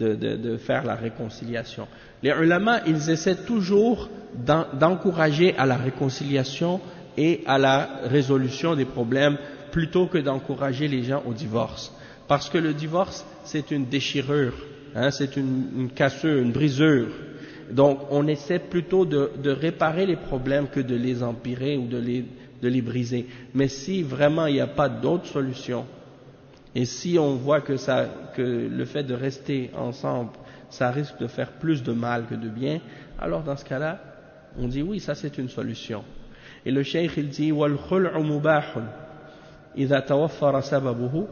de faire la réconciliation. Les ulama, ils essaient toujours d'encourager à la réconciliation et à la résolution des problèmes plutôt que d'encourager les gens au divorce. Parce que le divorce, c'est une déchirure, hein, c'est une cassure, une brisure. Donc on essaie plutôt de réparer les problèmes que de les empirer ou de les briser. Mais si vraiment il n'y a pas d'autre solution, et si on voit que le fait de rester ensemble, ça risque de faire plus de mal que de bien, alors dans ce cas-là, on dit oui, ça c'est une solution. Et le cheikh il dit وَالْخُلْعُ مُبَاحٌ إِذَا تَوَفَّرَ سَبَبُهُ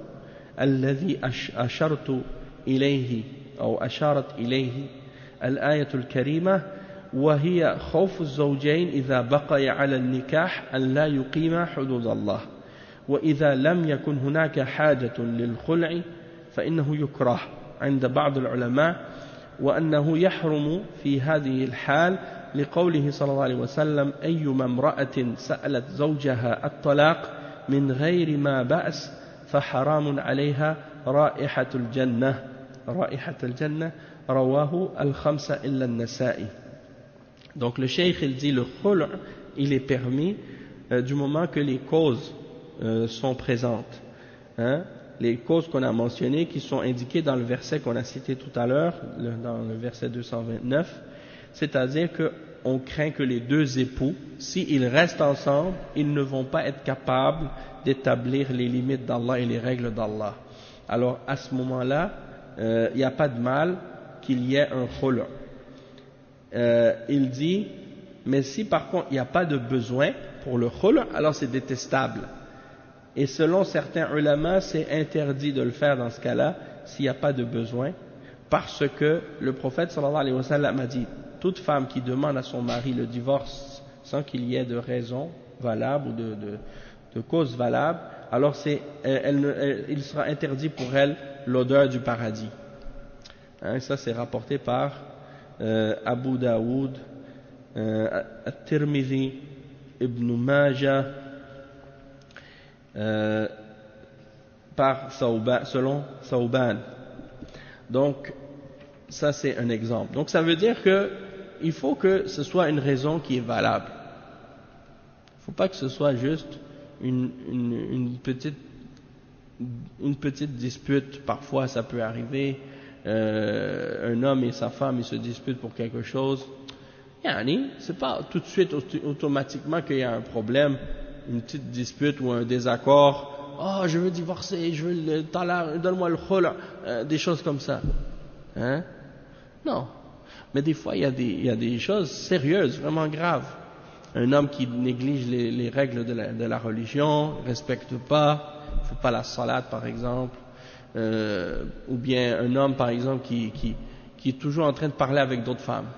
الذي أشرت إليه أو أشارت إليه الآية الكريمة وهي خوف الزوجين إذا بقي على النكاح أن لا يقيم حدود الله وإذا لم يكن هناك حاجة للخلع فإنه يكره عند بعض العلماء وأنه يحرم في هذه الحال لقوله صلى الله عليه وسلم أيما امرأة سألت زوجها الطلاق من غير ما بأس فحرام عليها رائحة الجنة رواه الخمسة إلا النسائي. Donc le cheikh il dit le khul' il est permis du moment que les causes sont présentes, hein, les causes qu'on a mentionnées qui sont indiquées dans le verset qu'on a cité tout à l'heure, dans le verset 229, c'est-à-dire qu'on craint que les deux époux, s'ils restent ensemble, ils ne vont pas être capables d'établir les limites d'Allah et les règles d'Allah. Alors à ce moment-là, il n'y a pas de mal qu'il y ait un khul'. Il dit, mais si par contre il n'y a pas de besoin pour le khul', alors c'est détestable. Et selon certains ulama, c'est interdit de le faire dans ce cas-là, s'il n'y a pas de besoin, parce que le prophète sallallahu alayhi wa sallam a dit, toute femme qui demande à son mari le divorce sans qu'il y ait de raison valable ou de cause valable, alors il sera interdit pour elle l'odeur du paradis. Hein, ça c'est rapporté par Abu Daoud, At-Tirmidhi, Ibn Majah, selon Thawban. Donc ça c'est un exemple. Donc ça veut dire que il faut que ce soit une raison qui est valable. Il ne faut pas que ce soit juste une petite dispute. Parfois ça peut arriver, un homme et sa femme ils se disputent pour quelque chose. C'est pas tout de suite automatiquement qu'il y a un problème, une petite dispute ou un désaccord. Oh, je veux divorcer, je veux le talaq, donne-moi le khul', des choses comme ça. Hein? Non. Mais des fois, il y a des choses sérieuses, vraiment graves. Un homme qui néglige les règles de la religion, respecte pas, fait pas la salade par exemple, ou bien un homme par exemple qui est toujours en train de parler avec d'autres femmes.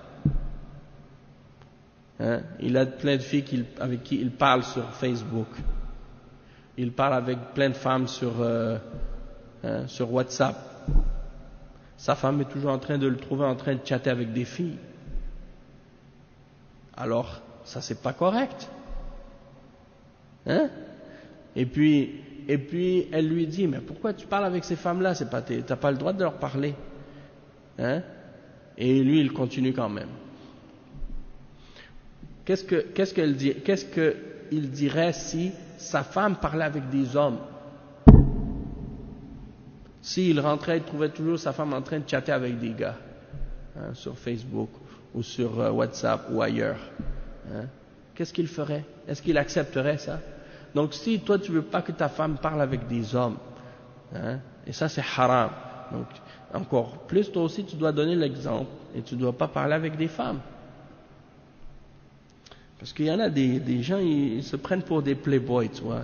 Hein? Il a plein de filles avec qui il parle sur Facebook. Il parle avec plein de femmes sur WhatsApp. Sa femme est toujours en train de le trouver en train de chatter avec des filles. Alors, ça c'est pas correct. Hein? Et puis elle lui dit, mais pourquoi tu parles avec ces femmes-là? T'as pas le droit de leur parler. Hein? Et lui, il continue quand même. Qu'est-ce qu'il dirait si sa femme parlait avec des hommes? S'il rentrait, il trouvait toujours sa femme en train de chatter avec des gars, hein, sur Facebook ou sur WhatsApp ou ailleurs. Hein? Qu'est-ce qu'il ferait? Est-ce qu'il accepterait ça? Donc si toi tu veux pas que ta femme parle avec des hommes, hein, et ça c'est haram, donc encore plus toi aussi tu dois donner l'exemple et tu dois pas parler avec des femmes. Parce qu'il y en a des gens, ils se prennent pour des playboys, tu vois,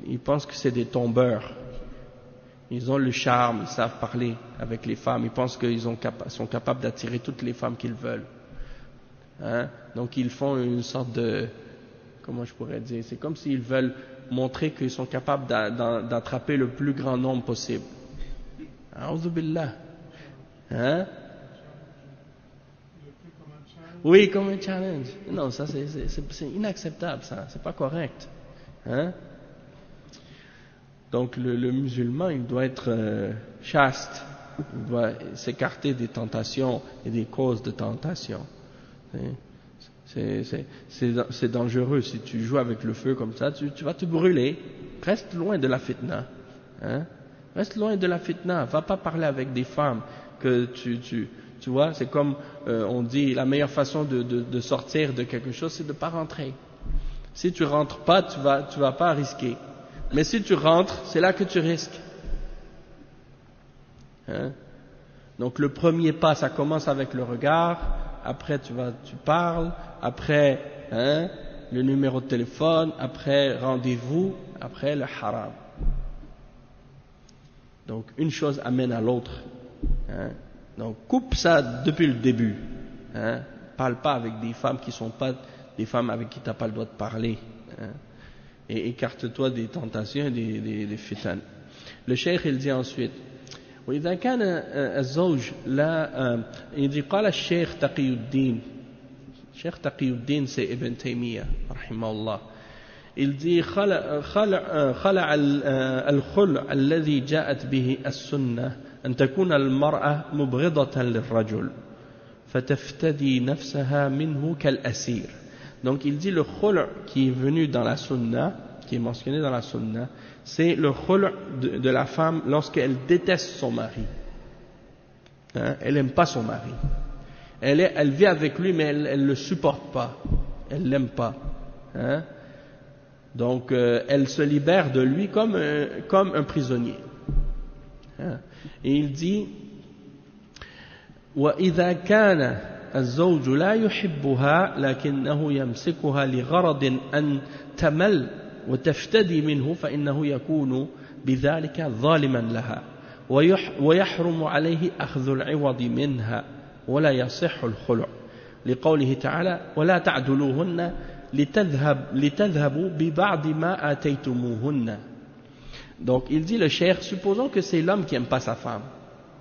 ils pensent que c'est des tombeurs. Ils ont le charme, ils savent parler avec les femmes, ils pensent qu'ils sont capables d'attirer toutes les femmes qu'ils veulent. Hein? Donc ils font une sorte de, comment je pourrais dire, c'est comme s'ils veulent montrer qu'ils sont capables d'attraper le plus grand nombre possible. A'udhu billah. Hein? Oui, comme un challenge. Non, ça c'est inacceptable, ça, c'est pas correct. Hein? Donc le musulman, il doit être chaste, il doit s'écarter des tentations et des causes de tentation. C'est dangereux si tu joues avec le feu comme ça, tu vas te brûler. Reste loin de la fitna. Hein? Reste loin de la fitna. Va pas parler avec des femmes que tu vois. C'est comme on dit, la meilleure façon de sortir de quelque chose, c'est de pas rentrer. Si tu rentres pas, tu vas pas risquer. Mais si tu rentres, c'est là que tu risques. Hein? Donc le premier pas, ça commence avec le regard. Après tu parles, après le numéro de téléphone, après rendez-vous, après le haram. Donc une chose amène à l'autre. Hein? Donc coupe ça depuis le début. Hein? Parle pas avec des femmes qui sont pas des femmes avec qui tu n'as pas le droit de parler. Hein? Et écarte-toi des tentations et des fitan. Le cheikh il dit ensuite, وإذا كان الزوج لا يدي قال الشيخ تقي الدين شيخ تقي الدين سي ابن تيمية رحمه الله il dit خلع الخلع الذي جاءت به السنة أن تكون المرأة مبغضة للرجل فتفتدي نفسها منه كالأسير. Donc il dit le khul' qui est venu dans la sunna, qui est mentionné dans la sunna, c'est le khul' de la femme lorsqu'elle déteste son mari. Hein? Elle n'aime pas son mari. Elle vit avec lui mais elle le supporte pas. Elle l'aime pas. Hein? Donc elle se libère de lui comme un prisonnier. Hein? Et il dit وَإِذَا كَانَ الزوج لا يحبها لكنه يمسكها لغرض أن تمل وتفتدي منه فإنه يكون بذلك ظالما لها ويحرم عليه أخذ العوض منها ولا يصح الخلع لقوله تعالى ولا تعدلوهن لتذهبوا ببعض ما آتيتموهن. Donc il dit le cheikh, supposons que c'est l'homme qui n'aime pas sa femme,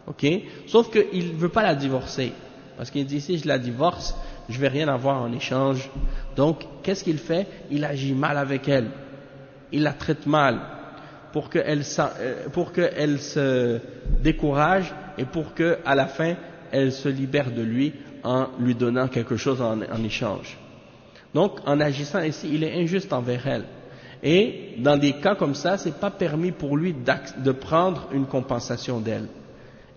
ok, sauf qu'il ne veut pas la divorcer. Parce qu'il dit, si je la divorce, je ne vais rien avoir en échange. Donc, qu'est-ce qu'il fait? Il agit mal avec elle. Il la traite mal pour qu'elle se décourage et pour qu'à la fin, elle se libère de lui en lui donnant quelque chose en échange. Donc, en agissant ici, il est injuste envers elle. Et dans des cas comme ça, c'est pas permis pour lui de prendre une compensation d'elle.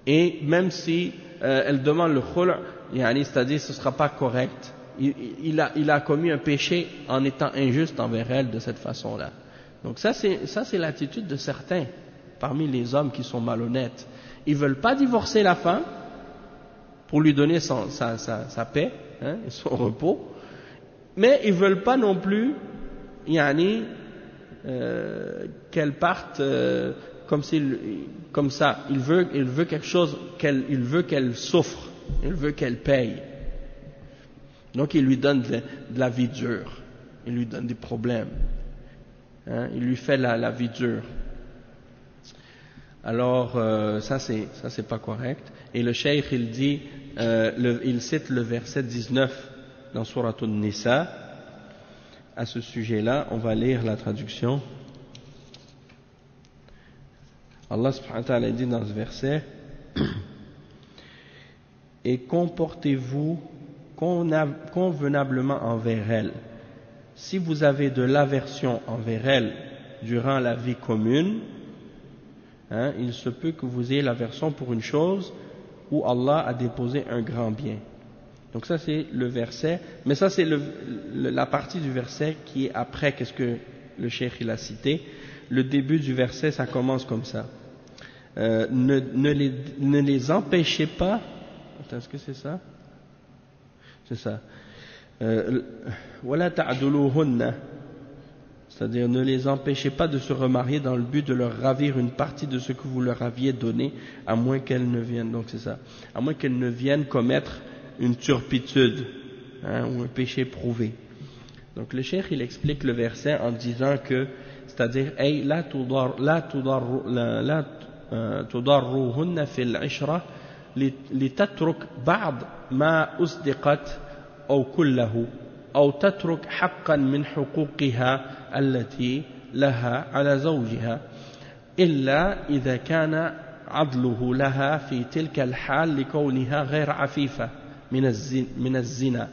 Et même si elle demande le khul', c'est-à-dire ce ne sera pas correct. Il a commis un péché en étant injuste envers elle de cette façon-là. Donc ça c'est l'attitude de certains parmi les hommes qui sont malhonnêtes. Ils veulent pas divorcer la femme pour lui donner sa paix, hein, et son repos, mais ils veulent pas non plus qu'elle parte comme ça, il veut quelque chose, il veut qu'elle souffre, il veut qu'elle paye. Donc il lui donne de la vie dure, il lui donne des problèmes, hein, il lui fait la vie dure. Alors ça c'est pas correct. Et le cheikh il dit, il cite le verset 19 dans Sourate An-Nisa à ce sujet-là. On va lire la traduction. Allah subhanahu wa ta'ala dit dans ce verset: et comportez-vous convenablement envers elle. Si vous avez de l'aversion envers elle durant la vie commune, hein, il se peut que vous ayez l'aversion pour une chose où Allah a déposé un grand bien. Donc ça c'est le verset, mais ça c'est la partie du verset qui est après qu'est-ce que le cheikh il a cité. Le début du verset ça commence comme ça. Ne les empêchez pas. Attends, est-ce que c'est ça? C'est ça. Wala ta'duluhunna, c'est-à-dire ne les empêchez pas de se remarier dans le but de leur ravir une partie de ce que vous leur aviez donné, à moins qu'elles ne viennent, donc c'est ça, à moins qu'elles ne viennent commettre une turpitude, hein, ou un péché prouvé. Donc le cheikh il explique le verset en disant que, c'est-à-dire ay la tudarruhunna fil ishra litatruk ba'd ma usdiqat أو كله أو تترك حقا من حقوقها التي لها على زوجها إلا إذا كان عضله لها في تلك الحال لكونها غير عفيفة من الزنا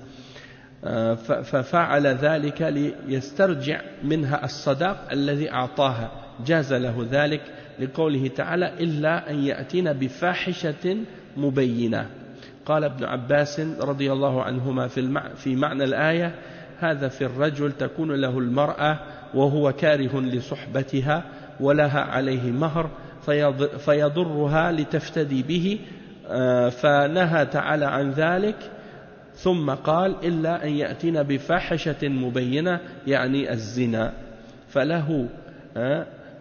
ففعل ذلك ليسترجع منها الصداق الذي أعطاها جاز له ذلك لقوله تعالى إلا أن يأتين بفاحشة مبينة. قال ابن عباس رضي الله عنهما في معنى الآية: هذا في الرجل تكون له المرأة وهو كاره لصحبتها ولها عليه مهر فيضرها لتفتدي به فنهى تعالى عن ذلك ثم قال إلا أن يأتين بفاحشة مبينة يعني الزنا فله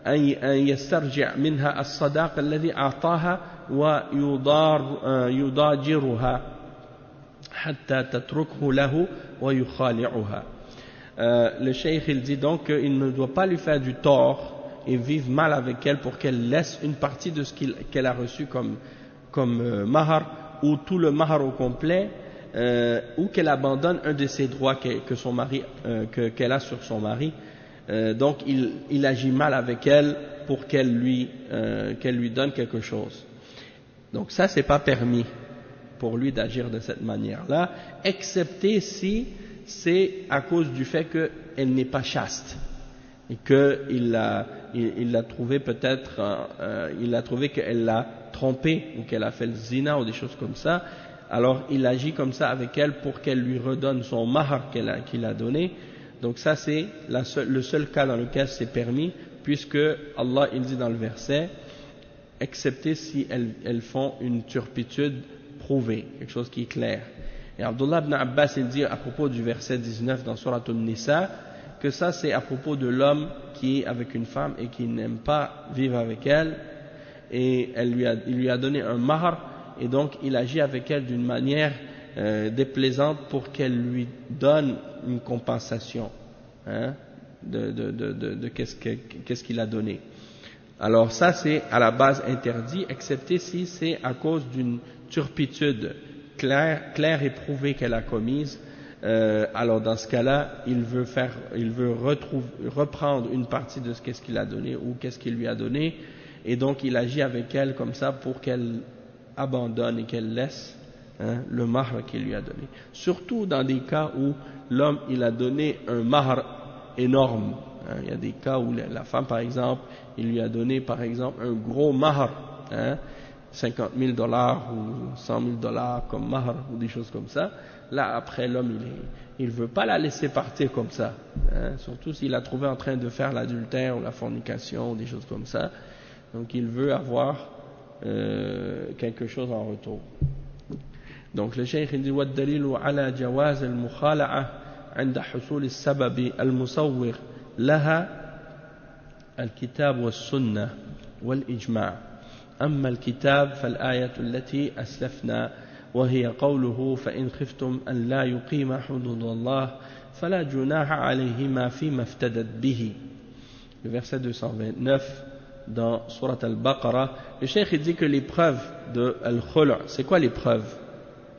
أن يسترجع منها الصداق الذي أعطاها ويضاجرها حتى تتركه له ويخالعها. Le cheikh il dit donc qu'il ne doit pas lui faire du tort et vivre mal avec elle pour qu'elle laisse une partie de ce qu'elle a reçu comme mahar, ou tout le mahar au complet, ou qu'elle abandonne un de ses droits qu'elle a sur son mari. Donc il agit mal avec elle pour qu'elle lui donne quelque chose. Donc ça c'est pas permis pour lui d'agir de cette manière-là, excepté si c'est à cause du fait qu'elle n'est pas chaste et qu'il l'a trouvé peut-être, il a trouvé qu'elle l'a trompé ou qu'elle a fait le zina ou des choses comme ça. Alors il agit comme ça avec elle pour qu'elle lui redonne son mahar qu'il a donné. Donc ça c'est le seul cas dans lequel c'est permis, puisque Allah il dit dans le verset, excepté si elles font une turpitude prouvée, quelque chose qui est clair. Et Abdullah ibn Abbas il dit à propos du verset 19 dans Sourate An-Nisa que ça c'est à propos de l'homme qui est avec une femme et qui n'aime pas vivre avec elle, et il lui a donné un mahar, et donc il agit avec elle d'une manière déplaisante pour qu'elle lui donne une compensation, hein, de qu'est-ce qu'il a donné. Alors ça c'est à la base interdit, excepté si c'est à cause d'une turpitude claire et prouvée qu'elle a commise. Alors dans ce cas-là, il veut reprendre une partie de qu'est-ce qu'il a donné ou qu'est-ce qu'il lui a donné, et donc il agit avec elle comme ça pour qu'elle abandonne et qu'elle laisse, hein, le mahr qu'il lui a donné. Surtout dans des cas où l'homme il a donné un mahr énorme. Il y a des cas où la femme, par exemple, il lui a donné, par exemple, un gros mahr, hein, $50,000 ou $100,000 comme mahr ou des choses comme ça. Là, après, l'homme, il veut pas la laisser partir comme ça, hein, surtout s'il l'a trouvé en train de faire l'adultère ou la fornication ou des choses comme ça. Donc, il veut avoir quelque chose en retour. Donc, le cheikh dit وَالدَّلِيلُ عَلَى جَوَازِ الْمُخَالَعَةِ عند حصول السبب المصور لها الكتاب والسنة والإجماع. أما الكتاب فالآية التي أسلفنا وهي قوله فإن خفتم أن لا يقيم حدود الله فلا جناح عليهما فيما افتدت به. Le verset 229 dans Surat Al-Baqarah, le cheikh dit que les preuves de Al-Khul', c'est quoi les preuves?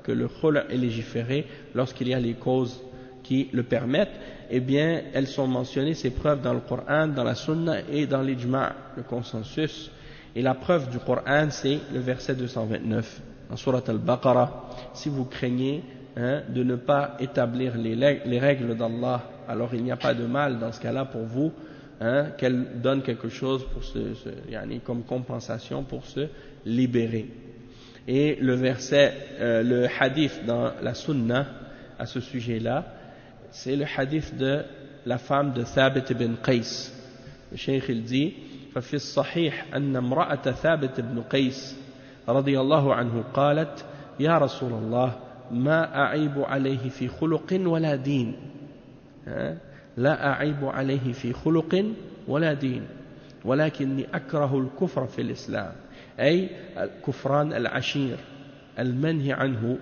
Que le Khul' est légiféré lorsqu'il y a les causes qui le permettent, eh bien elles sont mentionnées, ces preuves, dans le Coran, dans la Sunna et dans l'Ijma', le consensus. Et la preuve du Coran, c'est le verset 229 en Surat Al-Baqarah. Si vous craignez de ne pas établir les règles d'Allah, alors il n'y a pas de mal dans ce cas-là pour vous, qu'elle donne quelque chose pour comme compensation pour se libérer. Et le verset, le hadith dans la Sunna à ce sujet-là, c'est le hadith de la femme de Thabit ibn Qais. Le cheikh il dit ففي الصحيح أن امرأة ثابت بن قيس رضي الله عنه قالت يا رسول الله ما أعيب عليه في خلق ولا دين لا أعيب عليه في خلق ولا دين ولكني أكره الكفر في الإسلام أي كفران العشير المنهي عنه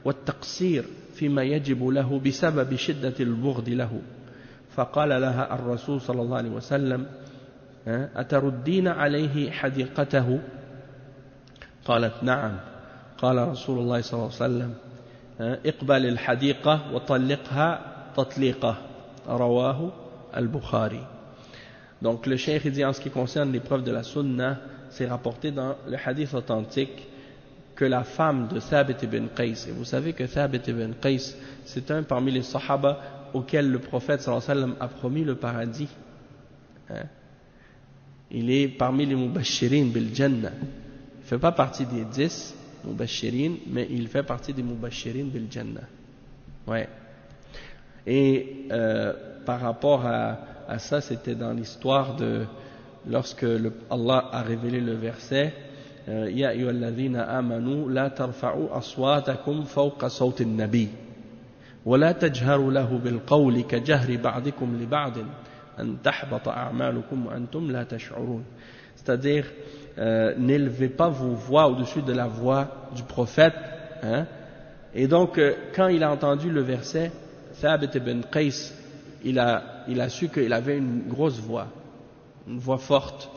والتقصير فيما يجب له بسبب شدة البغض له. فقال لها الرسول صلى الله عليه وسلم أتردين عليه حديقته؟ قالت نعم. قال رسول الله صلى الله عليه وسلم اقبل الحديقة وطلقها تطليقة. رواه al-Bukhari. Donc le cheikh dit en ce qui concerne les preuves de la sunna, c'est rapporté dans le hadith authentique que la femme de Thabit ibn Qais, et vous savez que Thabit ibn Qais c'est un parmi les sahaba auxquels le prophète sallallahu alayhi wa sallam a promis le paradis. Il est parmi les mubashirin bil jannah. Il ne fait pas partie des 10 mubashirin, mais il fait partie des mubashirin bil jannah. Ouais. Et par rapport à ça, c'était dans l'histoire de lorsque Allah a révélé le verset Ya ayyuhalladhina amanu la tarfa'u aswatakum fawqa sawti an-nabi wa la tajharu lahu bil qawli ka jahri ba'dikum li ba'din an tahbata a'malukum wa antum la tash'urun. C'est-à-dire n'élevez pas vos voix au-dessus de la voix du prophète, Et donc quand il a entendu le verset, Thabit ibn Qais, il a su qu'il avait une grosse voix, une voix forte.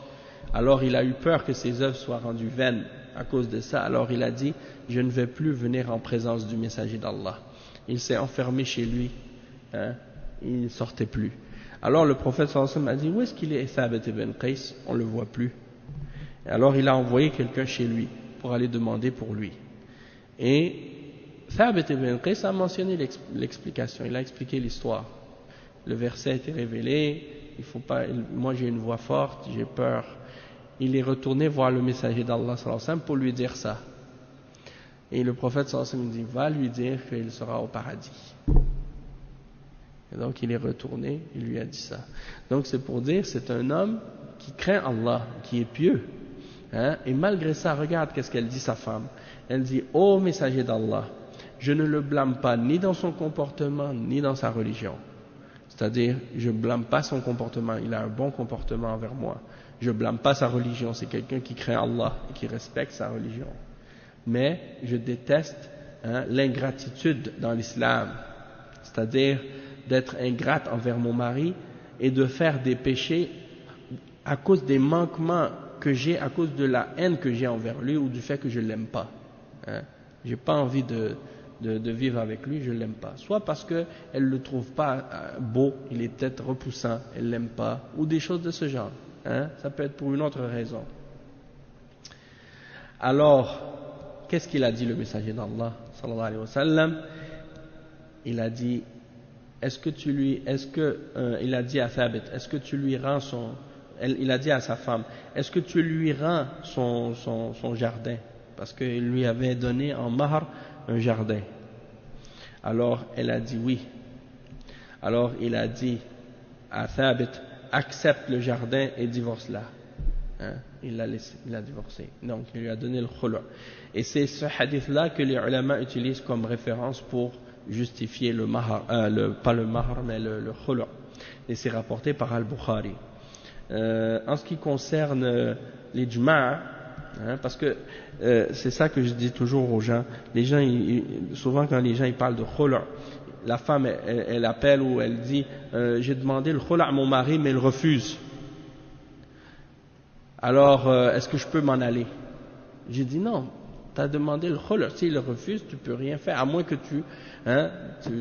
Alors il a eu peur que ses œuvres soient rendues vaines à cause de ça. Alors il a dit, je ne vais plus venir en présence du messager d'Allah. Il s'est enfermé chez lui, il ne sortait plus. Alors le prophète sallallahu alayhi wa sallam a dit, où est-ce qu'il est Thabit ibn Qais? On ne le voit plus. Et alors il a envoyé quelqu'un chez lui pour aller demander pour lui. Et Thabit ibn Qais a mentionné l'explication, il a expliqué l'histoire. Le verset a été révélé, il faut pas, moi j'ai une voix forte, j'ai peur. Il est retourné voir le messager d'Allah sallallahu alayhi wa sallam pour lui dire ça. Et le prophète sallallahu alayhi wa sallam dit, va lui dire qu'il sera au paradis. Et donc il est retourné, il lui a dit ça. Donc c'est pour dire, c'est un homme qui craint Allah, qui est pieux. Et malgré ça, regarde qu'est-ce qu'elle dit sa femme. Elle dit, ô messager d'Allah, je ne le blâme pas ni dans son comportement, ni dans sa religion. C'est-à-dire, je ne blâme pas son comportement, il a un bon comportement envers moi. Je ne blâme pas sa religion, c'est quelqu'un qui craint Allah et qui respecte sa religion. Mais je déteste l'ingratitude dans l'islam, c'est-à-dire d'être ingrate envers mon mari et de faire des péchés à cause des manquements que j'ai, à cause de la haine que j'ai envers lui ou du fait que je ne l'aime pas. J'ai pas envie de vivre avec lui, je ne l'aime pas. Soit parce qu'elle ne le trouve pas beau, il est peut-être repoussant, elle ne l'aime pas, ou des choses de ce genre. Ça peut être pour une autre raison. Alors, qu'est-ce qu'il a dit le messager d'Allah sallallahu alayhi wa sallam? Il a dit, il a dit à Thabit, est-ce que tu lui rends il a dit à sa femme, est-ce que tu lui rends son jardin? Parce qu'il lui avait donné en mahr un jardin. Alors elle a dit oui. Alors il a dit à Thabit, accepte le jardin et divorce-la. Il l'a divorcé. Donc il lui a donné le khulu'. Et c'est ce hadith-là que les ulama utilisent comme référence pour justifier le mahr, pas le mahr mais le khulu'. Et c'est rapporté par Al-Bukhari. En ce qui concerne les jma'a, parce que c'est ça que je dis toujours aux gens. Les gens, souvent quand les gens ils parlent de khula', la femme elle appelle ou elle dit j'ai demandé le khula' à mon mari mais il refuse. Alors est-ce que je peux m'en aller? J'ai dit non. Tu as demandé le khula', s'il refuse, tu peux rien faire, à moins que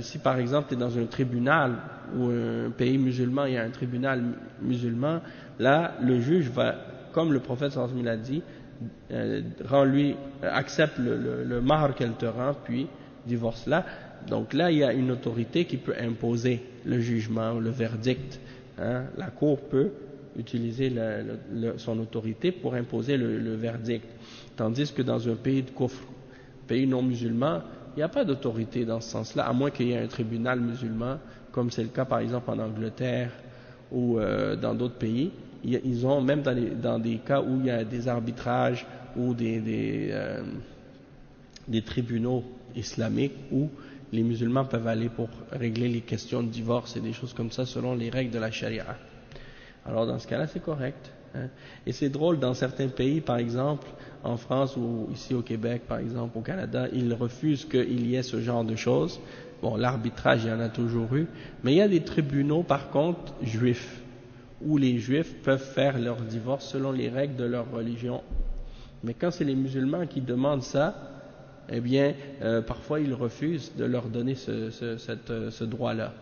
si par exemple tu es dans un tribunal ou un pays musulman, il y a un tribunal musulman, là le juge va, comme le prophète sallallahu alayhi wa sallam l'a dit, accepte le mahr qu'elle te rend, puis divorce-la. Donc là il y a une autorité qui peut imposer le jugement, le verdict. La cour peut utiliser son autorité pour imposer le verdict. Tandis que dans un pays de kufr, pays non musulman, il n'y a pas d'autorité dans ce sens-là, à moins qu'il y ait un tribunal musulman, comme c'est le cas par exemple en Angleterre ou dans d'autres pays. Ils ont, même dans des cas où il y a des arbitrages ou des tribunaux islamiques où les musulmans peuvent aller pour régler les questions de divorce et des choses comme ça selon les règles de la charia. Alors dans ce cas-là, c'est correct. Et c'est drôle, dans certains pays, par exemple, en France ou ici au Québec, par exemple, au Canada, ils refusent qu'il y ait ce genre de choses. Bon, l'arbitrage, il y en a toujours eu. Mais il y a des tribunaux, par contre, juifs, où les juifs peuvent faire leur divorce selon les règles de leur religion. Mais quand c'est les musulmans qui demandent ça, eh bien, parfois ils refusent de leur donner ce droit-là.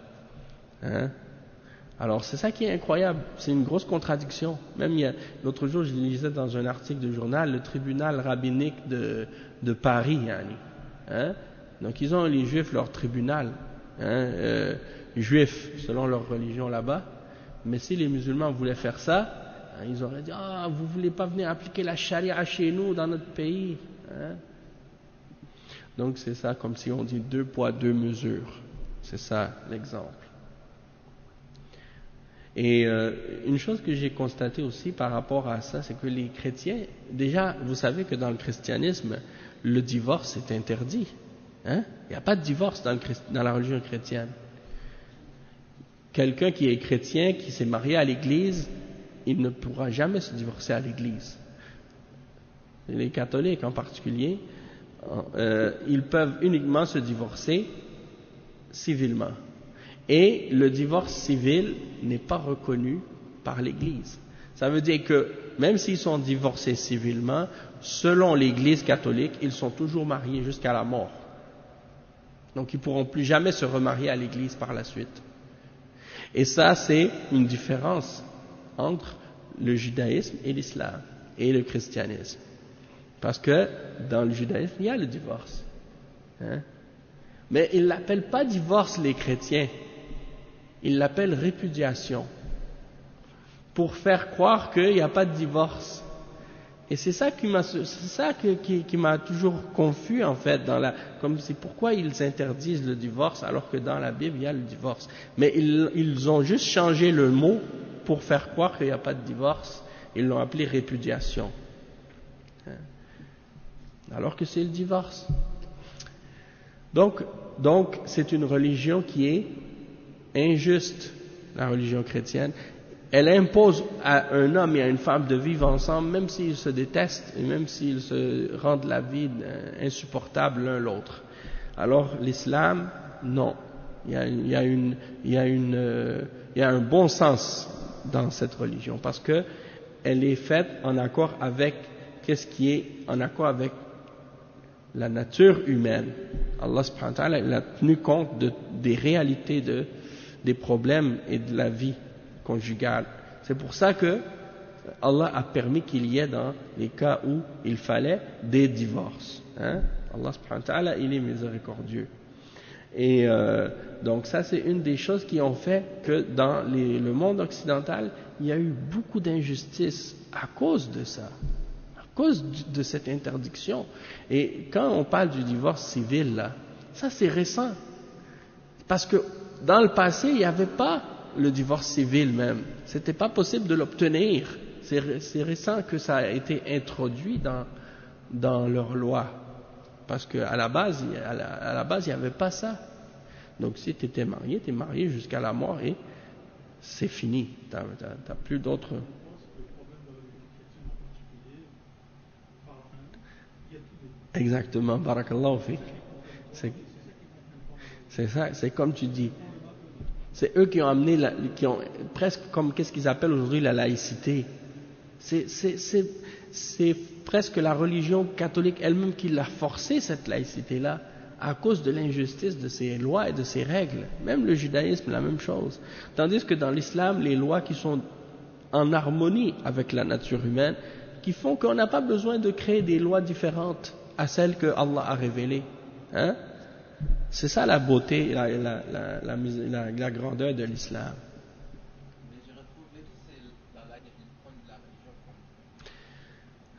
Alors c'est ça qui est incroyable, c'est une grosse contradiction. Même l'autre jour je lisais dans un article de journal le tribunal rabbinique de Paris, donc ils ont les juifs leur tribunal, juif selon leur religion là-bas, mais si les musulmans voulaient faire ça, ils auraient dit vous voulez pas venir appliquer la charia chez nous dans notre pays, Donc c'est ça, comme si on dit 2 poids 2 mesures, c'est ça l'exemple. Et une chose que j'ai constatée aussi par rapport à ça, c'est que les chrétiens, déjà, vous savez que dans le christianisme, le divorce est interdit. Il n'y a pas de divorce dans la religion chrétienne. Quelqu'un qui est chrétien, qui s'est marié à l'église, il ne pourra jamais se divorcer à l'église. Les catholiques en particulier, ils peuvent uniquement se divorcer civilement. Et le divorce civil n'est pas reconnu par l'Église. Ça veut dire que même s'ils sont divorcés civilement, selon l'Église catholique, ils sont toujours mariés jusqu'à la mort. Donc ils ne pourront plus jamais se remarier à l'Église par la suite. Et ça, c'est une différence entre le judaïsme et l'islam et le christianisme. Parce que dans le judaïsme, il y a le divorce. Mais ils ne l'appellent pas divorce les chrétiens. Ils l'appellent répudiation, pour faire croire qu'il n'y a pas de divorce. Et c'est ça qui m'a toujours confus en fait, comme c'est pourquoi ils interdisent le divorce alors que dans la Bible il y a le divorce. Mais ils ont juste changé le mot pour faire croire qu'il n'y a pas de divorce. Ils l'ont appelé répudiation, alors que c'est le divorce. Donc c'est une religion qui est injuste, la religion chrétienne. Elle impose à un homme et à une femme de vivre ensemble, même s'ils se détestent et même s'ils se rendent la vie insupportable l'un l'autre. Alors l'islam, non. Il y a un bon sens dans cette religion parce que elle est faite en accord avec qu'est-ce qui est en accord avec la nature humaine. Allah subhanahu wa ta'ala, il a tenu compte des réalités des problèmes et de la vie conjugale. C'est pour ça que Allah a permis qu'il y ait dans les cas où il fallait des divorces. Allah subhanahu wa ta'ala, il est miséricordieux. Et donc ça c'est une des choses qui ont fait que dans le monde occidental, il y a eu beaucoup d'injustices à cause de ça, à cause de cette interdiction. Et quand on parle du divorce civil là, ça c'est récent. Parce que dans le passé, il n'y avait pas le divorce civil même. C'était pas possible de l'obtenir. C'est récent que ça a été introduit dans leur loi. Parce qu'à la base, il n'y avait pas ça. Donc si tu étais marié jusqu'à la mort et c'est fini. T'as plus d'autres. Exactement, barakallahu fik. C'est ça, c'est comme tu dis. C'est eux qui ont amené, qui ont presque comme qu'est-ce qu'ils appellent aujourd'hui la laïcité. C'est presque la religion catholique elle-même qui l'a forcé cette laïcité-là à cause de l'injustice de ses lois et de ses règles. Même le judaïsme, la même chose. Tandis que dans l'islam, les lois qui sont en harmonie avec la nature humaine, qui font qu'on n'a pas besoin de créer des lois différentes à celles que Allah a révélées. Hein? C'est ça la beauté, la grandeur de l'islam. Mais je retrouve que c'est dans la définition de la religion.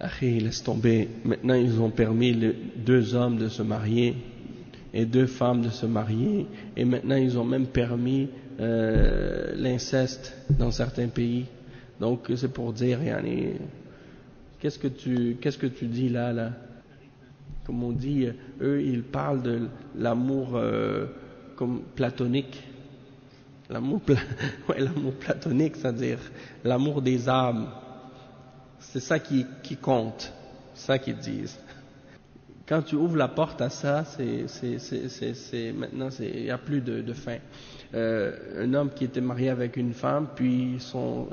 Akhi, laisse tomber. Maintenant, ils ont permis deux hommes de se marier et deux femmes de se marier. Et maintenant, ils ont même permis l'inceste dans certains pays. Donc, c'est pour dire, yani, qu'est-ce que tu dis là? Comme on dit, eux, ils parlent de l'amour comme platonique. L'amour platonique, c'est-à-dire l'amour des âmes. C'est ça qui compte, c'est ça qu'ils disent. Quand tu ouvres la porte à ça, maintenant, il n'y a plus de fin. Un homme qui était marié avec une femme, puis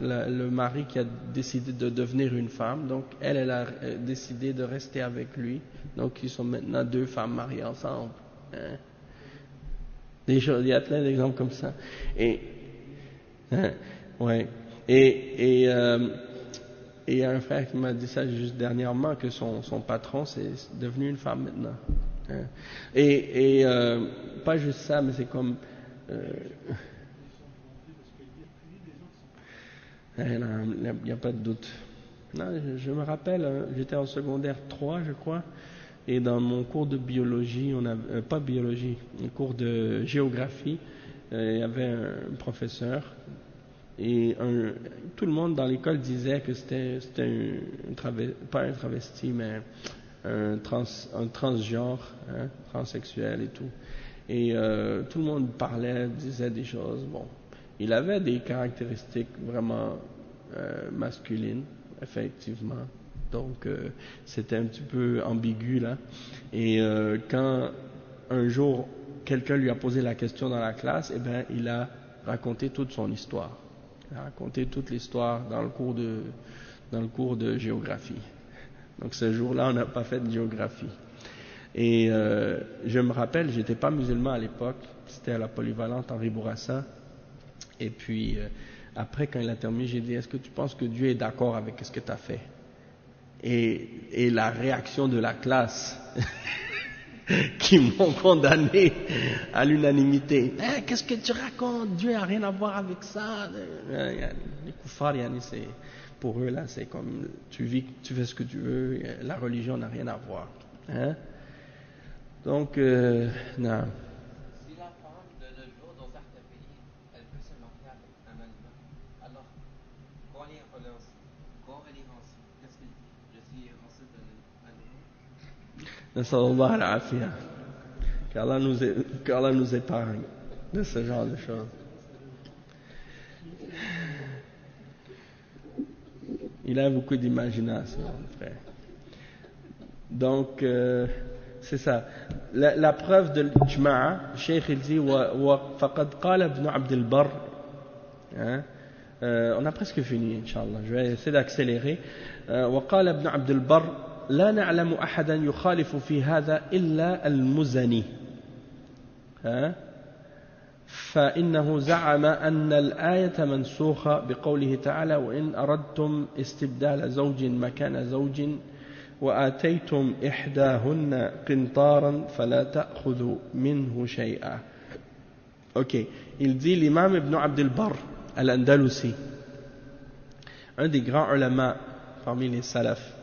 le mari qui a décidé de devenir une femme, donc elle a décidé de rester avec lui, donc ils sont maintenant deux femmes mariées ensemble. Hein? Des choses, il y a plein d'exemples comme ça. Et ouais. Et il y a un frère qui m'a dit ça juste dernièrement, que son patron c'est devenu une femme maintenant. Hein? Et pas juste ça, mais c'est comme il n'y a pas de doute. Non, je me rappelle, j'étais en secondaire 3, je crois, et dans mon cours de biologie, on avait, pas biologie, un cours de géographie, il y avait un professeur, et tout le monde dans l'école disait que c'était pas un travesti, mais un transgenre, hein, transsexuel et tout. Et tout le monde parlait, disait des choses. Bon, il avait des caractéristiques vraiment masculines, effectivement. Donc c'était un petit peu ambigu là. Et quand un jour quelqu'un lui a posé la question dans la classe, eh ben il a raconté toute son histoire. Il a raconté toute l'histoire dans le cours de géographie. Donc ce jour-là, on n'a pas fait de géographie. Et je me rappelle, j'étais pas musulman à l'époque, c'était à la polyvalente Henri Bourassa. Et puis après, quand il a terminé, j'ai dit, est-ce que tu penses que Dieu est d'accord avec ce que tu as fait? Et la réaction de la classe qui m'ont condamné à l'unanimité. Eh, qu'est-ce que tu racontes? Dieu n'a rien à voir avec ça. Les koufars, c'est pour eux là, c'est comme tu fais ce que tu veux. La religion n'a rien à voir. Hein? Donc, non. Si la femme de nos jours dans certains pays, elle peut se marier avec un animal, alors quand elle est enceinte, qu'est-ce qu'elle dit? Je suis enceinte d'un animal. Nassallallahu al-afiyah. Qu'Allah nous épargne de ce genre de choses. Il a beaucoup d'imagination, frère. Donc, c'est ça. La preuve de l'ijma', Cheikh il dit فقد قال ابن عبد البر. On a presque fini, Inch'Allah. Je vais essayer d'accélérer. وقال ابن عبد البر لا نعلم أحدا يخالف في هذا إلا المزني. فإنه زعم أن الآية منسوخة بقوله تعالى وإن أردتم استبدال زوج مكان زوج وآتيتم إحداهن قنطارا فلا تأخذوا منه شيئا. Ok, il dit l'imam Ibn Abd al-Barr al-Andalusi, un des grands ulama parmi les salafs,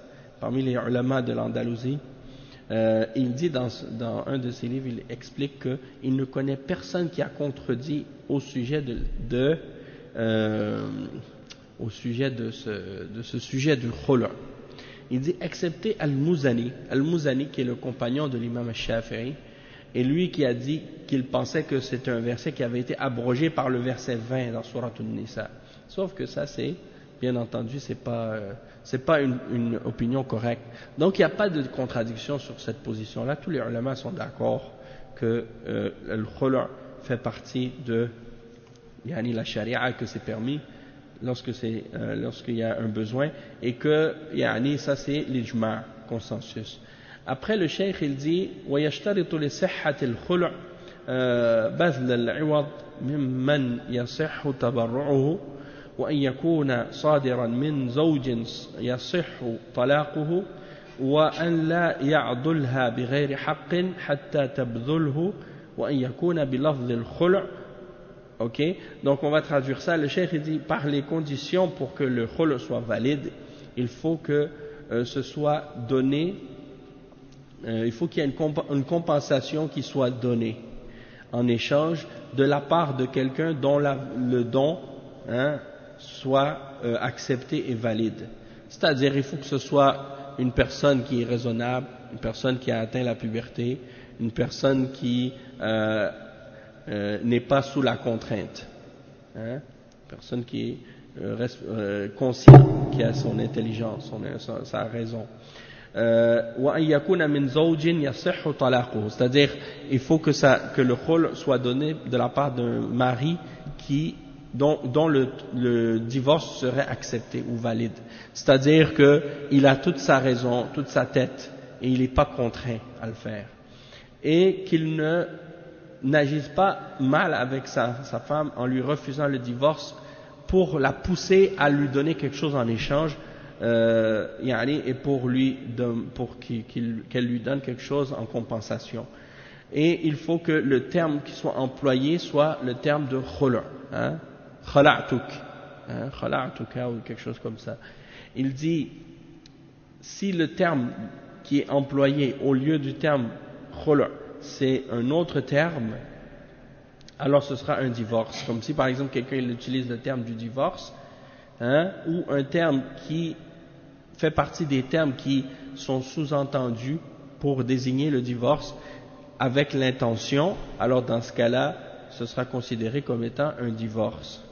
parmi les ulama de l'Andalousie, il dit dans un de ses livres, il explique qu'il ne connaît personne qui a contredit au sujet de ce sujet du khula'. Il dit excepté Al-Muzani qui est le compagnon de l'imam al-Shafi'i, et lui qui a dit qu'il pensait que c'était un verset qui avait été abrogé par le verset 20 dans Surat An-Nisa. Sauf que ça, c'est, bien entendu, c'est pas une opinion correcte. Donc il n'y a pas de contradiction sur cette position-là. Tous les ulama sont d'accord que le khulu' fait partie de la charia, que c'est permis lorsqu'il y a un besoin, et que ça c'est l'ijma', consensus. Après le cheikh il dit ويشترط لصحة الخلع بذل العوض ممن يصح تبرعه وأن يكون صادرا من زوج يصح طلاقه وأن لا يعضلها بغير حق حتى تبذله وأن يكون بلفظ الخلع. Ok, donc on va traduire ça. Le cheikh dit par les conditions pour que le khul' soit valide, il faut que ce soit donné, il faut qu'il y ait une compensation qui soit donnée en échange de la part de quelqu'un dont le don soit accepté et valide. C'est-à-dire il faut que ce soit une personne qui est raisonnable, une personne qui a atteint la puberté, une personne qui n'est pas sous la contrainte, personne qui est conscient, qui a son intelligence, sa raison. C'est-à-dire il faut que le khul' soit donné de la part d'un mari dont le divorce serait accepté ou valide. C'est-à-dire qu'il a toute sa raison, toute sa tête, et il n'est pas contraint à le faire. Et qu'il n'agisse pas mal avec sa femme en lui refusant le divorce pour la pousser à lui donner quelque chose en échange, et pour qu'elle lui donne quelque chose en compensation. Et il faut que le terme qui soit employé soit le terme de khul', khala'tuk, ou quelque chose comme ça. Il dit, si le terme qui est employé au lieu du terme khul' c'est un autre terme, alors ce sera un divorce. Comme si par exemple quelqu'un utilise le terme du divorce, ou un terme qui fait partie des termes qui sont sous-entendus pour désigner le divorce avec l'intention, alors dans ce cas-là, ce sera considéré comme étant un divorce.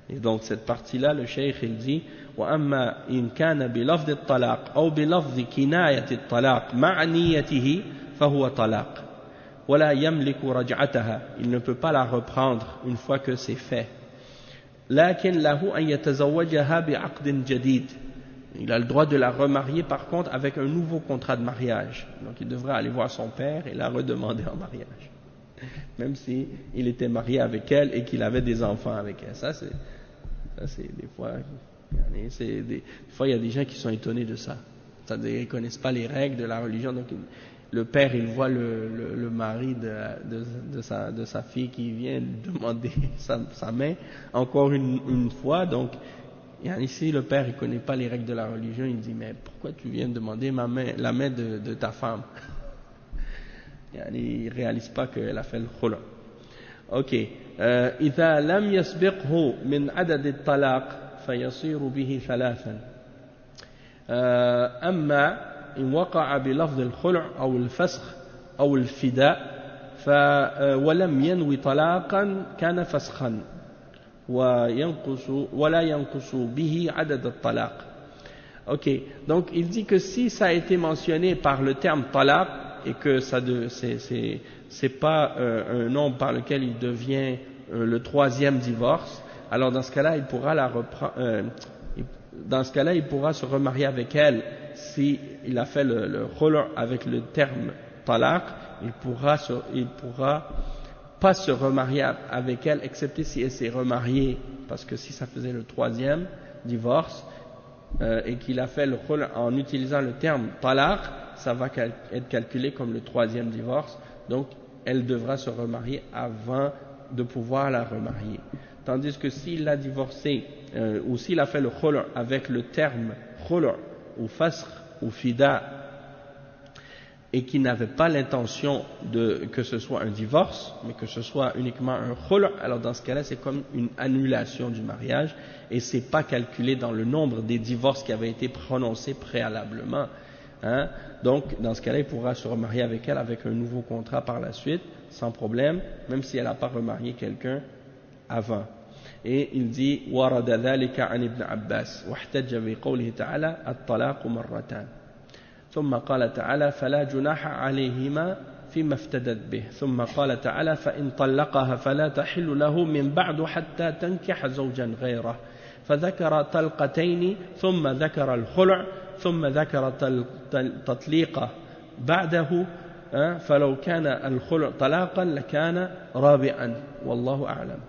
Et donc cette partie-là, le cheikh il dit وَأَمَّا إِنْ كَانَ بِلَفْظِ الطَّلَاقِ أَوْ بِلَفْظِ كِنَايَةِ الطَّلَاقِ مَعَ نِيَّتِهِ فَهُوَ طَلَاقٌ وَلَا يَمْلِكُ رَجْعَتَهَا. Il ne peut pas la reprendre une fois que c'est fait. لكن له أن يتزوجها بعقد جديد. Il a le droit de la remarier par contre avec un nouveau contrat de mariage. Donc il devrait aller voir son père et la redemander en mariage. Même si il était marié avec elle et qu'il avait des enfants avec elle. Ça c'est des fois, des fois il y a des gens qui sont étonnés de ça. C'est-à-dire ils ne connaissent pas les règles de la religion. Donc le père il voit le mari de sa fille qui vient demander sa main encore une fois. Donc ici le père il connaît pas les règles de la religion, il dit mais pourquoi tu viens demander la main de ta femme? Il réalise pas qu'elle a fait le khul'. Ok. إذا لم يسبقه من عدد الطلاق فيصير به ثلاثا. أما إن وقع بلفظ الخلع أو الفسخ أو الفداء ولم ينوي طلاقا كان فسخا ولا ينقص به عدد الطلاق. Ok, donc il dit que si ça a été mentionné par le terme talaq et que c'est pas un nombre par lequel il devient le troisième divorce, alors dans ce cas-là il pourra dans ce cas-là il pourra se remarier avec elle. Si il a fait le khul' avec le terme talaq, il pourra pas se remarier avec elle, excepté si elle s'est remariée, parce que si ça faisait le troisième divorce et qu'il a fait le khul' en utilisant le terme talaq, ça va être calculé comme le troisième divorce, donc elle devra se remarier avant de pouvoir la remarier. Tandis que s'il l'a divorcée ou s'il a fait le khul' avec le terme khul' ou fasr ou fida et qui n'avait pas l'intention que ce soit un divorce, mais que ce soit uniquement un khul', alors dans ce cas-là c'est comme une annulation du mariage et c'est pas calculé dans le nombre des divorces qui avaient été prononcés préalablement. hein, donc dans ce cas-là il pourra se remarier avec elle avec un nouveau contrat par la suite sans problème, même si elle n'a pas remarié quelqu'un avant. Et il dit وَرَدَ ذَلِكَ عَنِ ابْنِ عَبَّاسٍ وَاحْتَجَّ بِقَوْلِهِ تَعَالَى الطَّلَاقُ مَرَّتَانِ ثم قال تعالى فلا جناح عليهما فيما افتدت به ثم قال تعالى فإن طلقها فلا تحل له من بعد حتى تنكح زوجا غيره فذكر طلقتين ثم ذكر الخلع ثم ذكر تطليقه بعده فلو كان الخلع طلاقا لكان رابعا والله أعلم.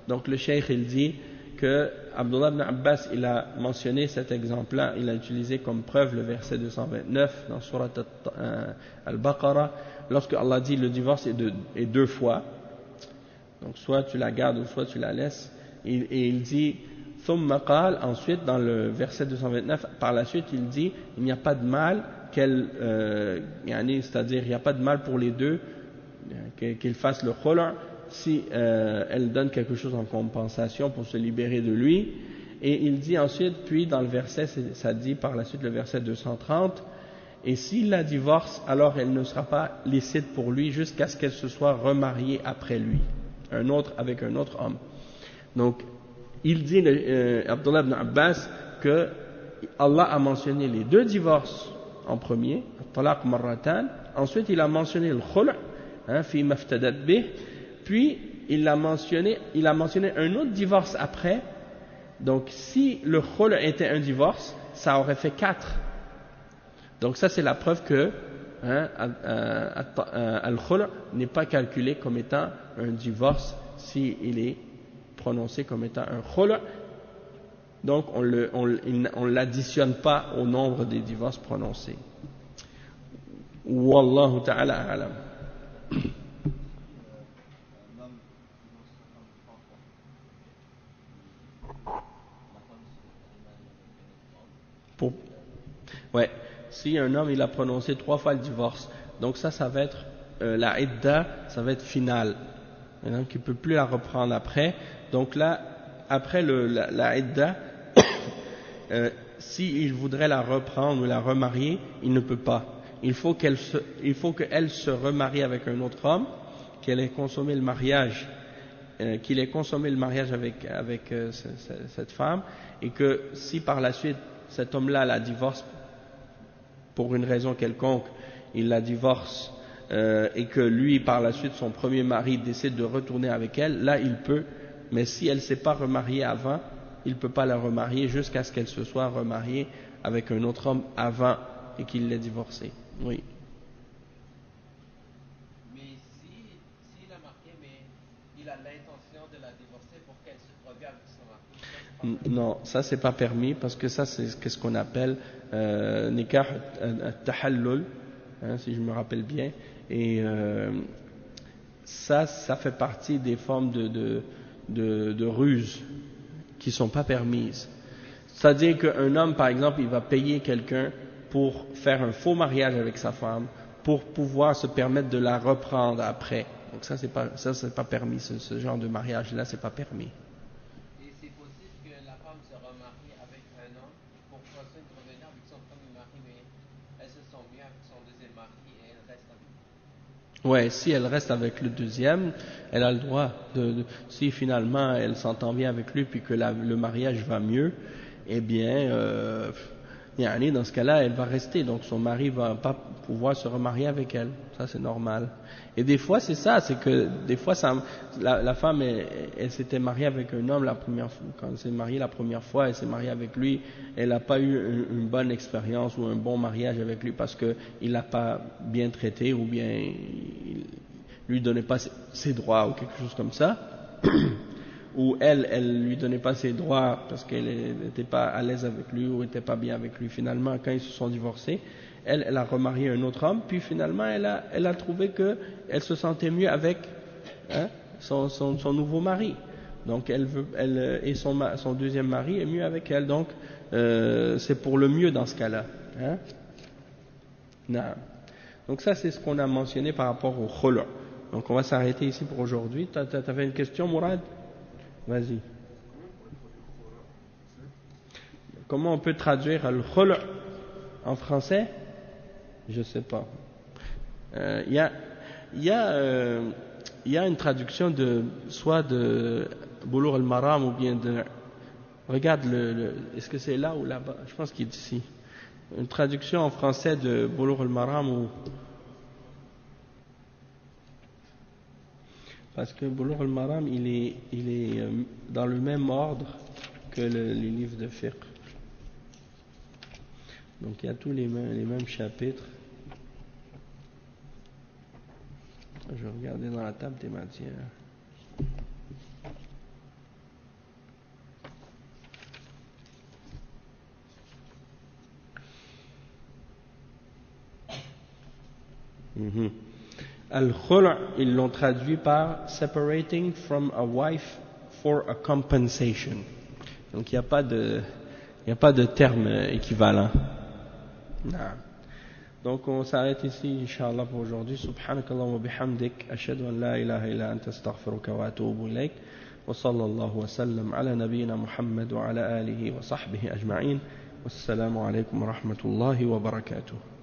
Donc le cheikh il dit que Abdullah ibn Abbas il a mentionné cet exemple-là, il a utilisé comme preuve le verset 229 dans Surat Al-Baqarah, lorsque Allah dit le divorce est deux fois, donc soit tu la gardes ou soit tu la laisses, et il dit Thumma qal, ensuite dans le verset 229, par la suite il dit il n'y a pas de mal c'est-à-dire il n'y a pas de mal pour les deux qu'ils fassent le khul' si elle donne quelque chose en compensation pour se libérer de lui. Et il dit ensuite, puis dans le verset, ça dit par la suite le verset 230, et s'il la divorce, alors elle ne sera pas licite pour lui jusqu'à ce qu'elle se soit remariée après lui, avec un autre homme. Donc il dit, Abdullah ibn Abbas, que Allah a mentionné les deux divorces en premier, talaq marratan, ensuite il a mentionné le khul', fi maftadat bih, puis il a mentionné un autre divorce après. Donc si le khul' était un divorce, ça aurait fait 4. Donc ça c'est la preuve que al-khul' n'est pas calculé comme étant un divorce si il est prononcé comme étant un khul'. Donc on l'additionne pas au nombre des divorces prononcés. Wallahu ta'ala a'lam. Ouais, si un homme il a prononcé 3 fois le divorce, donc ça va être la idda, ça va être finale, donc il ne peut plus la reprendre après. Donc là, après la idda, s'il voudrait la reprendre ou la remarier, il ne peut pas. Il faut qu'elle se remarie avec un autre homme, qu'elle ait consommé le mariage, qu'il ait consommé le mariage avec cette femme, et que si par la suite cet homme-là la divorce pour une raison quelconque, il la divorce et que lui par la suite son premier mari décide de retourner avec elle, là il peut, mais si elle ne s'est pas remariée avant, il ne peut pas la remarier jusqu'à ce qu'elle se soit remariée avec un autre homme avant et qu'il l'ait divorcée. Oui. Mais s'il a marié, mais il a l'intention de la divorcer pour qu'elle se revienne avec son mari. Non, ça c'est pas permis parce que ça c'est ce qu'on appelle nikah at-tahallul, si je me rappelle bien, et ça fait partie des formes de ruse qui sont pas permises. C'est-à-dire qu'un homme par exemple il va payer quelqu'un pour faire un faux mariage avec sa femme pour pouvoir se permettre de la reprendre après. Donc ça c'est pas permis, ce genre de mariage là c'est pas permis. Et c'est possible que la femme se remarie avec un homme pour ensuite revenir avec son premier mari, mais elle se sent mieux avec son deuxième mari et elle reste avec lui. Ouais, si elle reste avec le deuxième, elle a le droit si finalement elle s'entend bien avec lui puis que le mariage va mieux, eh bien dans ce cas-là elle va rester, donc son mari va pas pouvoir se remarier avec elle, ça c'est normal. Et des fois c'est ça, c'est que des fois la femme elle s'était mariée avec un homme quand elle s'est mariée la première fois, elle s'est mariée avec lui, elle n'a pas eu une bonne expérience ou un bon mariage avec lui parce que il l'a pas bien traité ou bien il lui donnait pas ses droits ou quelque chose comme ça. Ou elle lui donnait pas ses droits parce qu'elle n'était pas à l'aise avec lui ou n'était pas bien avec lui. Finalement, quand ils se sont divorcés, elle a remarié un autre homme, puis finalement, elle a trouvé qu'elle se sentait mieux avec son nouveau mari. Donc, et son deuxième mari est mieux avec elle. Donc, c'est pour le mieux dans ce cas-là. Non. Donc, ça, c'est ce qu'on a mentionné par rapport au khul'. Donc, on va s'arrêter ici pour aujourd'hui. T'avais une question, Mourad? Vas-y. Comment on peut traduire al-khul' en français? Je sais pas. Il y a, il y a, il y a une traduction soit de Boulough al-Maram ou bien de... Regarde, est-ce que c'est là ou là-bas? Je pense qu'il est ici. Une traduction en français de Boulough al-Maram ou... Parce que Boulough al-Maram, il est dans le même ordre que les livres de fiqh. Donc il y a tous les mêmes chapitres. Je vais regarder dans la table des matières. Al-Khul', ils l'ont traduit par separating from a wife for a compensation. Donc il n'y a pas de terme équivalent. Donc on s'arrête ici, Inch'Allah, pour aujourd'hui. Subhanakallah wa bihamdik, ashhadu an la ilaha illa anta astaghfiruka wa atubu ilayk. Wa sallallahu wa sallam ala nabiyyina Muhammad wa ala alihi wa sahbihi ajma'in. Wassalamu alaykum wa rahmatullahi wa barakatuh.